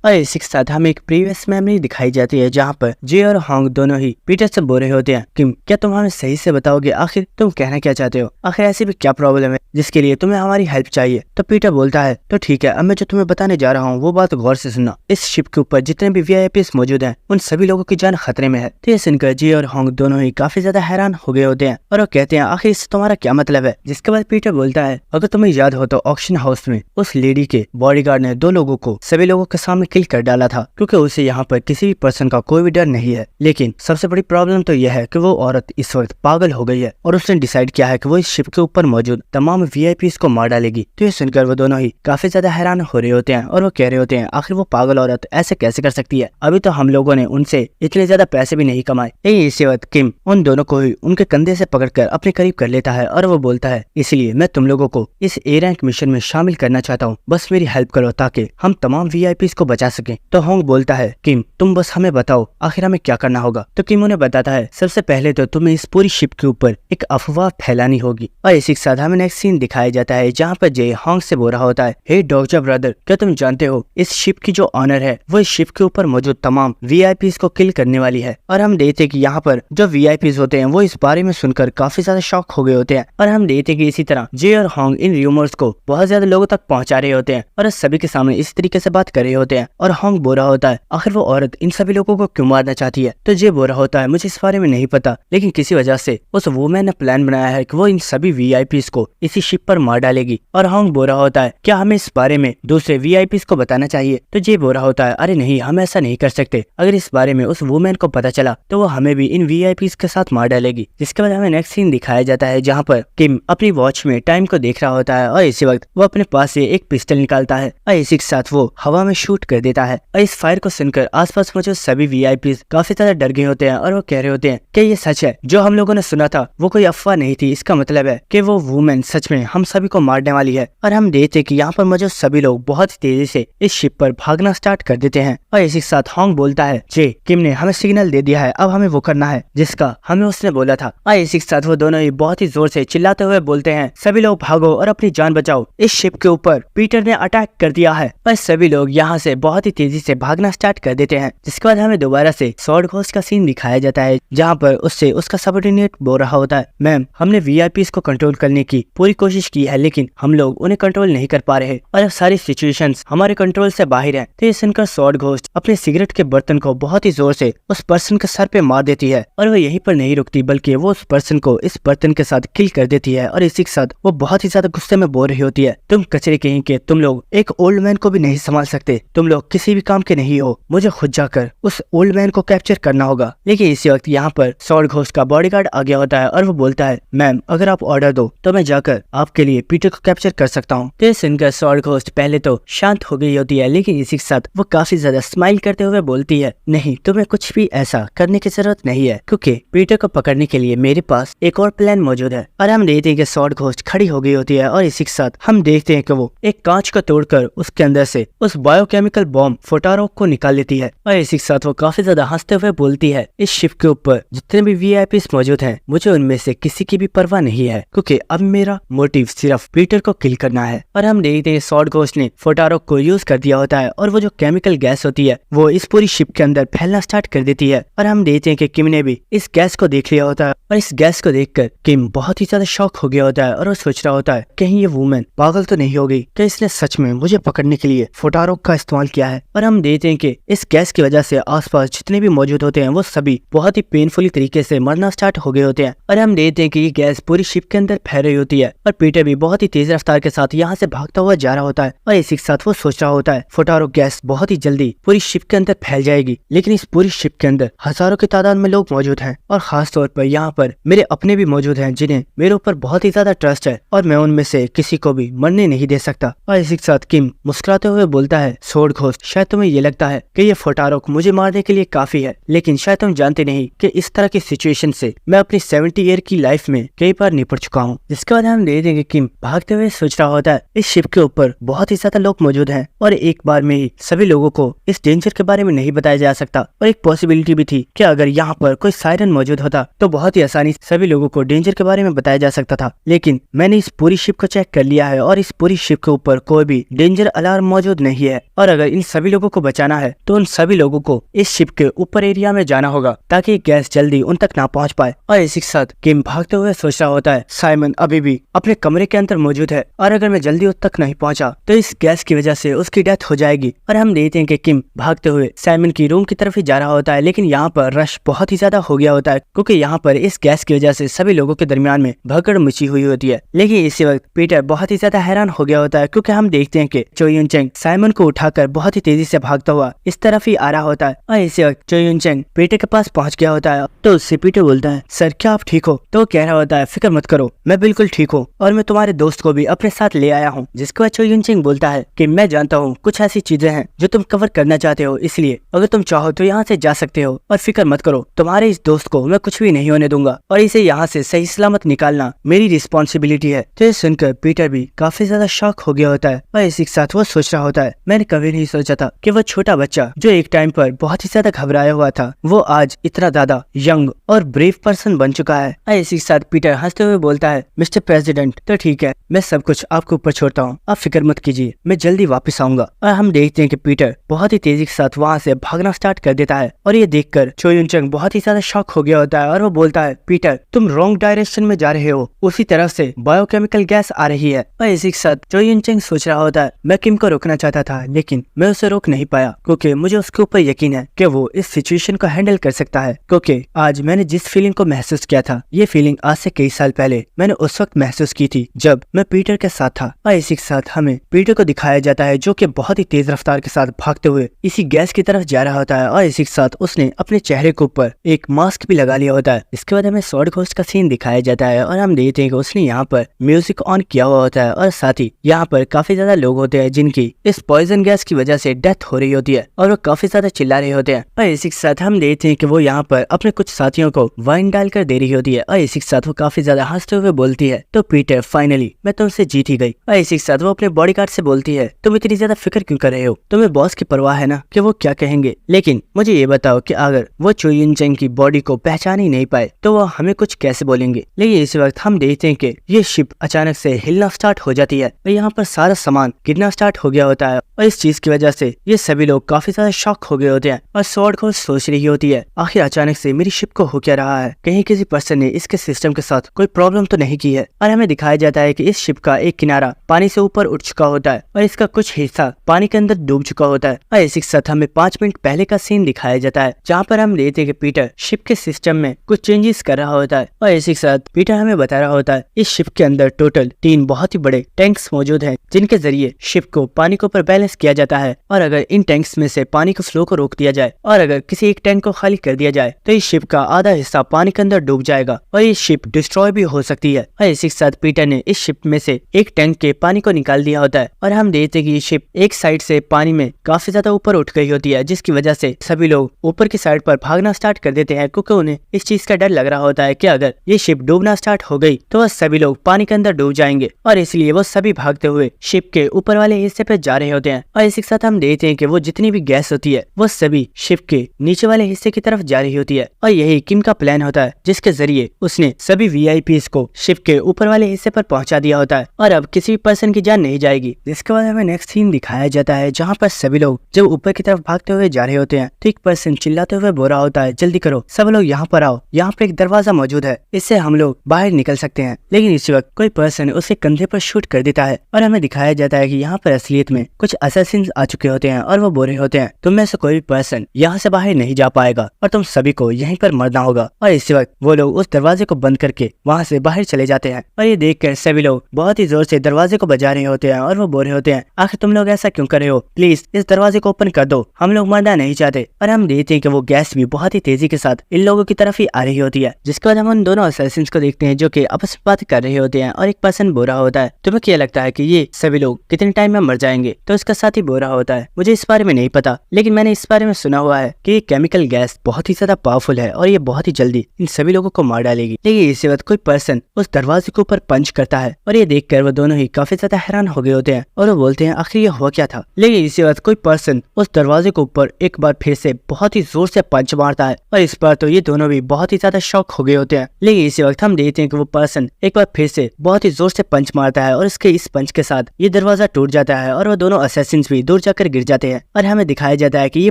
और इसी के साथ हमें एक प्रीवियस मेमोरी दिखाई जाती है जहाँ पर जे और होंग दोनों ही पीटर से बोल रहे होते हैं कि क्या तुम हमें सही से बताओगे आखिर तुम कहना क्या चाहते हो, आखिर ऐसी भी क्या प्रॉब्लम है जिसके लिए तुम्हें हमारी हेल्प चाहिए। तो पीटर बोलता है तो ठीक है, अब मैं जो तुम्हें बताने जा रहा हूँ वो बात गौर से सुनना। इस शिप के ऊपर जितने भी वीआईपीज मौजूद हैं उन सभी लोगों की जान खतरे में है। तो ये सुनकर जे और होंग दोनों ही काफी ज्यादा हैरान हो गए होते हैं और वो कहते हैं आखिर इससे तुम्हारा क्या मतलब है। जिसके बाद पीटर बोलता है अगर तुम्हें याद हो तो ऑक्शन हाउस में उस लेडी के बॉडीगार्ड ने 2 लोगों को सभी लोगों के सामने किल कर डाला था क्योंकि उसे यहाँ पर किसी भी पर्सन का कोई भी डर नहीं है। लेकिन सबसे बड़ी प्रॉब्लम तो यह है कि वो औरत इस वक्त पागल हो गई है और उसने डिसाइड किया है कि वो इस शिप के ऊपर मौजूद तमाम वीआईपीज को मार डालेगी। तो ये सुनकर वो दोनों ही काफी ज्यादा हैरान हो रहे होते हैं और वो कह रहे होते हैं आखिर वो पागल औरत ऐसे कैसे कर सकती है, अभी तो हम लोगों ने उनसे इतने ज्यादा पैसे भी नहीं कमाए। यही इसी वक्त किम उन दोनों को ही उनके कंधे से पकड़कर अपने करीब कर लेता है और वो बोलता है इसलिए मैं तुम लोगों को इस ए रैंक मिशन में शामिल करना चाहता हूँ, बस मेरी हेल्प करो ताकि हम तमाम वीआईपीज को बचा बचा सके। तो होंग बोलता है किम तुम बस हमें बताओ आखिर हमें क्या करना होगा। तो किम उन्हें बताता है सबसे पहले तो तुम्हें इस पूरी शिप के ऊपर एक अफवाह फैलानी होगी। और इसी के साथ हमें नेक्स्ट सीन दिखाया जाता है जहाँ पर जे होंग से बोल रहा होता है हे डॉक्टर ब्रदर, क्या तुम जानते हो इस शिप की जो ऑनर है वो इस शिप के ऊपर मौजूद तमाम वीआईपीज को किल करने वाली है। और हम देखते हैं कि यहाँ पर जो वीआईपीज होते हैं वो इस बारे में सुनकर काफी ज्यादा शॉक हो गए होते हैं। और हम देखते हैं कि इसी तरह जे और होंग इन रूमर्स को बहुत ज्यादा लोगों तक पहुंचा रहे होते हैं और सभी के सामने इस तरीके से बात कर रहे होते हैं। और होंग बोल रहा होता है आखिर वो औरत इन सभी लोगों को क्यों मारना चाहती है। तो जे बोल रहा होता है मुझे इस बारे में नहीं पता, लेकिन किसी वजह से उस वुमेन ने प्लान बनाया है कि वो इन सभी वीआईपीज को इसी शिप पर मार डालेगी। और होंग बोल रहा होता है क्या हमें इस बारे में दूसरे वीआईपीज को बताना चाहिए। तो जे बोल रहा होता है अरे नहीं, हम ऐसा नहीं कर सकते। अगर इस बारे में उस वुमेन को पता चला तो वो हमें भी इन वीआईपीज के साथ मार डालेगी। जिसके बाद हमें नेक्स्ट सीन दिखाया जाता है जहाँ पर किम अपनी वॉच में टाइम को देख रहा होता है और इसी वक्त वो अपने पास से एक पिस्टल निकालता है और इसी के साथ वो हवा में शूट कर देता है। और इस फायर को सुनकर आसपास मौजूद सभी वीआईपीज काफी ज्यादा डर गए होते हैं और वो कह रहे होते हैं कि ये सच है, जो हम लोगों ने सुना था वो कोई अफवाह नहीं थी। इसका मतलब है कि वो वुमेन सच में हम सभी को मारने वाली है। और हम देखते कि यहाँ पर मौजूद सभी लोग बहुत तेजी से इस शिप पर भागना स्टार्ट कर देते हैं। और इसी के साथ होंग बोलता है जे किम ने हमें सिग्नल दे दिया है, अब हमें वो करना है जिसका हमें उसने बोला था। और इसी के साथ वो दोनों ही बहुत ही जोर से चिल्लाते हुए बोलते हैं सभी लोग भागो और अपनी जान बचाओ, इस शिप के ऊपर पीटर ने अटैक कर दिया है। और सभी लोग यहाँ से बहुत ही तेजी से भागना स्टार्ट कर देते हैं। जिसके बाद हमें दोबारा से स्वॉर्ड घोस्ट का सीन दिखाया जाता है जहाँ पर उससे उसका सबऑर्डिनेट बोल रहा होता है मैम हमने वीआईपीज को कंट्रोल करने की पूरी कोशिश की है, लेकिन हम लोग उन्हें कंट्रोल नहीं कर पा रहे और अब सारी सिचुएशंस हमारे कंट्रोल से बाहर है। तो ये सुनकर स्वॉर्ड घोस्ट अपने सिगरेट के बर्तन को बहुत ही जोर से उस पर्सन के सर पे मार देती है और वो यहीं पर नहीं रुकती बल्कि वो उस पर्सन को इस बर्तन के साथ किल कर देती है। और इसी के साथ वो बहुत ही ज्यादा गुस्से में बोल रही होती है तुम कचरे कहीं के, तुम लोग एक ओल्ड मैन को भी नहीं संभाल सकते, तुम लोग किसी भी काम के नहीं हो, मुझे खुद जाकर उस ओल्ड मैन को कैप्चर करना होगा। लेकिन इसी वक्त यहाँ पर स्वॉर्ड घोस्ट का बॉडीगार्ड आ गया होता है और वो बोलता है मैम अगर आप ऑर्डर दो तो मैं जाकर आपके लिए पीटर को कैप्चर कर सकता हूँ। तो सुनकर स्वॉर्ड घोस्ट पहले तो शांत हो गई होती है, लेकिन इसी के साथ वो काफी ज्यादा स्माइल करते हुए बोलती है नहीं, तुम्हें कुछ भी ऐसा करने की जरूरत नहीं है क्योंकि पीटर को पकड़ने के लिए मेरे पास एक और प्लान मौजूद है। और हम देखते हैं कि स्वॉर्ड घोस्ट खड़ी हो गई होती है और इसी के साथ हम देखते हैं कि वो एक कांच को तोड़कर उसके अंदर से उस बायोकेमिकल बॉम्ब फोटारोक को निकाल लेती है। और इसी के साथ वो काफी ज्यादा हंसते हुए बोलती है इस शिप के ऊपर जितने भी वीआईपीज मौजूद हैं मुझे उनमें से किसी की भी परवाह नहीं है क्योंकि अब मेरा मोटिव सिर्फ पीटर को किल करना है। और हम देखते हैं स्वॉर्ड घोस्ट ने फोटारोक को यूज कर दिया होता है और वो जो केमिकल गैस होती है वो इस पूरी शिप के अंदर फैलना स्टार्ट कर देती है। और हम देखते हैं कि किम ने भी इस गैस को देख लिया होता है और इस गैस को देखकर किम बहुत ही ज्यादा शॉक हो गया होता है और वो सोच रहा होता है कहीं ये वुमेन पागल तो नहीं हो गई कि इसने सच में मुझे पकड़ने के लिए फोटारोक का इस्तेमाल किया है। और हम देखते हैं कि इस गैस की वजह से आसपास जितने भी मौजूद होते हैं वो सभी बहुत ही पेनफुली तरीके से मरना स्टार्ट हो गए होते हैं। और हम देखते हैं कि ये गैस पूरी शिप के अंदर फैल रही होती है और पीटर भी बहुत ही तेज रफ्तार के साथ यहाँ से भागता हुआ जा रहा होता है। और इसी के साथ वो सोच रहा होता है फोटारोक गैस बहुत ही जल्दी पूरी शिप के अंदर फैल जाएगी, लेकिन इस पूरी शिप के अंदर हजारों की तादाद में लोग मौजूद हैं और खास तौर पर यहाँ पर मेरे अपने भी मौजूद हैं जिन्हें मेरे ऊपर बहुत ही ज्यादा ट्रस्ट है और मैं उनमें से किसी को भी मरने नहीं दे सकता। और इसी के साथ किम मुस्कुराते हुए बोलता है स्वॉर्ड घोस्ट शायद तुम्हें ये लगता है कि ये फोटारोक मुझे मारने के लिए काफी है, लेकिन शायद तुम जानते नहीं कि इस तरह की सिचुएशन से मैं अपनी 70 ईयर की लाइफ में कई बार निपट चुका हूँ। जिसके बाद हम देख देंगे किम भागते हुए सोच रहा होता है इस शिप के ऊपर बहुत ही ज्यादा लोग मौजूद हैं और एक बार में ही सभी लोगों को इस डेंजर के बारे में नहीं बताया जा सकता। और एक पॉसिबिलिटी भी थी कि अगर यहाँ पर कोई सायरन मौजूद होता तो बहुत ही आसानी से सभी लोगों को डेंजर के बारे में बताया जा सकता था, लेकिन मैंने इस पूरी शिप को चेक कर लिया है और इस पूरी शिप के ऊपर कोई भी डेंजर अलार्म मौजूद नहीं है। और अगर इन सभी लोगों को बचाना है तो उन सभी लोगों को इस शिप के ऊपर एरिया में जाना होगा ताकि गैस जल्दी उन तक ना पहुंच पाए। और इसी के साथ किम भागते हुए सोच रहा होता है साइमन अभी भी अपने कमरे के अंदर मौजूद है और अगर मैं जल्दी उस तक नहीं पहुंचा तो इस गैस की वजह से उसकी डेथ हो जाएगी। और हम देखते हैं कि किम भागते हुए साइमन की रूम की तरफ ही जा रहा होता है, लेकिन यहाँ पर रश बहुत ही ज्यादा हो गया होता है क्योंकि यहाँ पर इस गैस की वजह से सभी लोगों के दरमियान में भगड़ मची हुई होती है। लेकिन इसी वक्त पीटर बहुत ही ज्यादा हैरान हो गया होता है क्योंकि हम देखते हैं कि चो यून चेंग साइमन को उठाकर बहुत ही तेजी से भागता हुआ इस तरफ ही आ रहा होता है। और इसी वक्त चो यून चेंग पीटर के पास पहुंच गया होता है तो उससे पीटर बोलता है सर क्या आप ठीक हो? तो वो कह रहा होता है फिक्र मत करो मैं बिल्कुल ठीक हूँ और मैं तुम्हारे दोस्त को भी अपने साथ ले आया हूँ। जिसके बाद चो यून चेंग बोलता है कि मैं जानता हूँ कुछ ऐसी चीजें हैं जो तुम कवर करना चाहते हो, इसलिए अगर तुम चाहो तो यहाँ से जा सकते हो और फिक्र मत करो तुम्हारे इस दोस्त को मैं कुछ भी नहीं होने दूंगा और इसे यहाँ से सही सलामत निकालना मेरी रिस्पॉन्सिबिलिटी है। तो ये सुनकर पीटर भी काफी ज्यादा शॉक हो गया होता है और इसी के साथ वो सोच रहा होता है मैंने कभी नहीं सोचा था कि वो छोटा बच्चा जो एक टाइम पर बहुत ही ज्यादा घबराया हुआ था, वो आज इतना ज्यादा यंग और ब्रेव पर्सन बन चुका है। और इसी के साथ पीटर हंसते हुए बोलता है, मिस्टर प्रेसिडेंट तो ठीक है, मैं सब कुछ आपके ऊपर छोड़ता हूँ, आप फिक्र मत कीजिए, मैं जल्दी वापस आऊंगा। और हम देखते हैं कि पीटर बहुत ही तेजी के साथ वहाँ से भागना स्टार्ट कर देता है। और ये देखकर चो यून चंग बहुत ही ज्यादा शॉक हो गया होता है और वो बोलता है, पीटर तुम रॉन्ग डायरेक्शन में जा रहे हो, उसी तरफ से बायोकेमिकल गैस आ रही है। और इसी के साथ चो यून चंग सोच रहा होता है, मैं किम को रोकना चाहता था लेकिन मैं उसे रोक नहीं पाया, क्योंकि मुझे उसके ऊपर यकीन है कि वो इस सिचुएशन को हैंडल कर सकता है। क्योंकि आज मैंने जिस फीलिंग को महसूस किया था, ये फीलिंग आज से कई साल पहले मैंने उस वक्त महसूस की थी जब मैं पीटर के साथ था। और इसी के साथ हमें पीटर को दिखाया जाता है जो कि बहुत ही तेज रफ्तार के साथ भागते हुए इसी गैस की तरफ जा रहा होता है। और इसी के साथ उसने अपने चेहरे के ऊपर एक मास्क भी लगा लिया होता है। इसके बाद हमें स्वॉर्ड घोस्ट का सीन दिखाया जाता है और हम देखते हैं कि उसने यहाँ पर म्यूजिक ऑन किया हुआ होता है और साथ ही यहाँ पर काफी ज्यादा लोग होते हैं जिनकी इस पॉइजन गैस की वजह से डेथ हो रही होती है और वो काफी ज्यादा चिल्ला रहे होते हैं। और इसी के साथ हम देखते हैं कि वो यहाँ पर अपने कुछ साथियों को वाइन डालकर दे रही होती है। और इसी के साथ वो काफी ज्यादा हंसते हुए बोलती है, तो पीटर फाइनली मैं तुमसे जीत ही गई। और इसी के साथ वो अपने बॉडीगार्ड से बोलती है, तुम इतनी ज्यादा फिक्र क्यों कर रहे हो, तुम्हें बॉस की परवाह है ना कि वो क्या कहेंगे, लेकिन मुझे ये बताओ कि अगर वो चो यून चंग की बॉडी को पहचान ही नहीं पाए तो वो हमें कुछ कैसे बोलेंगे। लेकिन इस वक्त हम देखते हैं कि ये शिप अचानक से हिलना स्टार्ट हो जाती है और यहाँ पर सारा सामान गिरना स्टार्ट हो गया होता है। और इस चीज की वजह से ये सभी लोग काफी ज्यादा शॉक हो गए होते हैं और स्वॉर्ड को सोच रही होती है, आखिर अचानक से मेरी शिप को हो क्या रहा है, कहीं किसी पर्सन ने इसके सिस्टम के साथ कोई प्रॉब्लम तो नहीं की है। और हमें दिखाया जाता है कि इस शिप का एक किनारा पानी से ऊपर उठ चुका होता है और इसका कुछ हिस्सा पानी के अंदर डूब चुका होता है। और इसी के साथ हमें 5 मिनट पहले का सीन दिखाया जाता है जहाँ पर हम देखते हैं कि पीटर शिप के सिस्टम में कुछ चेंजेस कर रहा होता है। और इसी के साथ पीटर हमें बता रहा होता है इस शिप के अंदर टोटल 3 बहुत ही बड़े टैंक्स मौजूद हैं जिनके जरिए शिप को पानी के ऊपर बैलेंस किया जाता है। और अगर इन टैंक्स में से पानी के फ्लो को रोक दिया जाए और अगर किसी एक टैंक को खाली कर दिया जाए तो इस शिप का आधा हिस्सा पानी के अंदर डूब जाएगा और ये शिप डिस्ट्रॉय भी हो सकती है। और इसी के साथ पीटर ने इस शिप में से एक टैंक के पानी को निकाल दिया होता है और हम देखते हैं कि ये शिप एक साइड से पानी में काफी ज्यादा ऊपर उठ गई होती है, जिसकी वजह से सभी लोग ऊपर की साइड पर भागना स्टार्ट कर देते हैं, क्योंकि उन्हें इस चीज का डर लग रहा होता है कि अगर ये शिप डूबना स्टार्ट हो गई तो सभी लोग पानी के अंदर डूब जाएंगे। और इसलिए वो सभी भागते हुए शिप के ऊपर वाले हिस्से पे जा रहे होते हैं। और इसी के साथ हम देखते हैं कि वो जितनी भी गैस होती है वो सभी शिप के नीचे वाले हिस्से की तरफ जा रही होती है। और यही किम का प्लान होता है जिसके जरिए उसने सभी वीआईपीज को शिप के ऊपर वाले हिस्से पर पहुंचा दिया होता है और अब किसी पर्सन की जान नहीं जाएगी। जिसके बाद हमें नेक्स्ट सीन दिखाया जाता है जहाँ पर सभी लोग जब ऊपर की तरफ भागते हुए जा रहे होते हैं तो एक पर्सन चिल्लाते हुए बोल रहा होता है, जल्दी करो सब लोग यहाँ पर आओ, यहाँ पर एक दरवाजा मौजूद है, इससे हम लोग बाहर निकल सकते हैं। लेकिन इस वक्त कोई पर्सन उसके कंधे पर शूट कर देता है और हमें दिखाया जाता है कि यहाँ पर असलियत में कुछ असैसिन्स आ चुके होते हैं और वो बोल रहे होते हैं, तुम में से कोई भी पर्सन यहाँ से बाहर नहीं जा पाएगा और तुम सभी को यहीं पर मरना होगा। और इसी वक्त वो लोग उस दरवाजे को बंद करके वहाँ से बाहर चले जाते हैं और ये देखकर सभी लोग बहुत ही जोर से दरवाजे को बजा रहे होते हैं और वो बोल रहे होते हैं, आखिर तुम लोग ऐसा क्यों कर रहे हो, प्लीज इस दरवाजे को ओपन कर दो, हम लोग मरना नहीं चाहते। और हम देखते हैं कि वो गैस भी बहुत ही तेजी के साथ इन लोगों की तरफ ही आ रही होती है। जिसके बाद हम उन दोनों असैसिन्स को देखते हैं जो कि आपस में बात कर रहे होते हैं और एक पर्सन बोल रहा होता है, तुम्हें क्या लगता है कि ये सभी लोग कितने टाइम में मर जाएंगे। तो उसका साथी बोल रहा होता है, मुझे इस बारे में नहीं पता, लेकिन मैंने इस बारे में सुना हुआ है कि ये केमिकल गैस बहुत ही ज्यादा पावरफुल है और ये बहुत ही जल्दी इन सभी लोगों को मार डालेगी। लेकिन इसी वक्त कोई पर्सन उस दरवाजे के ऊपर पंच करता है और ये देखकर वो दोनों ही काफी ज्यादा हैरान हो गए होते हैं और वो बोलते हैं, आखिर ये हुआ क्या था। लेकिन इसी वक्त कोई पर्सन उस दरवाजे के ऊपर एक बार फिर से बहुत ही जोर से पंच मारता है और इस पर तो ये दोनों भी बहुत ही ज्यादा शॉक हो गए होते हैं। लेकिन इसी वक्त हम देखते हैं कि वो पर्सन एक बार फिर से बहुत ही जोर से पंच मारता है और इसके इस पंच के साथ ये दरवाजा टूट जाता है और वो दोनों असैसिन्स भी दूर जाकर गिर जाते हैं। और हमें दिखाया जाता है कि ये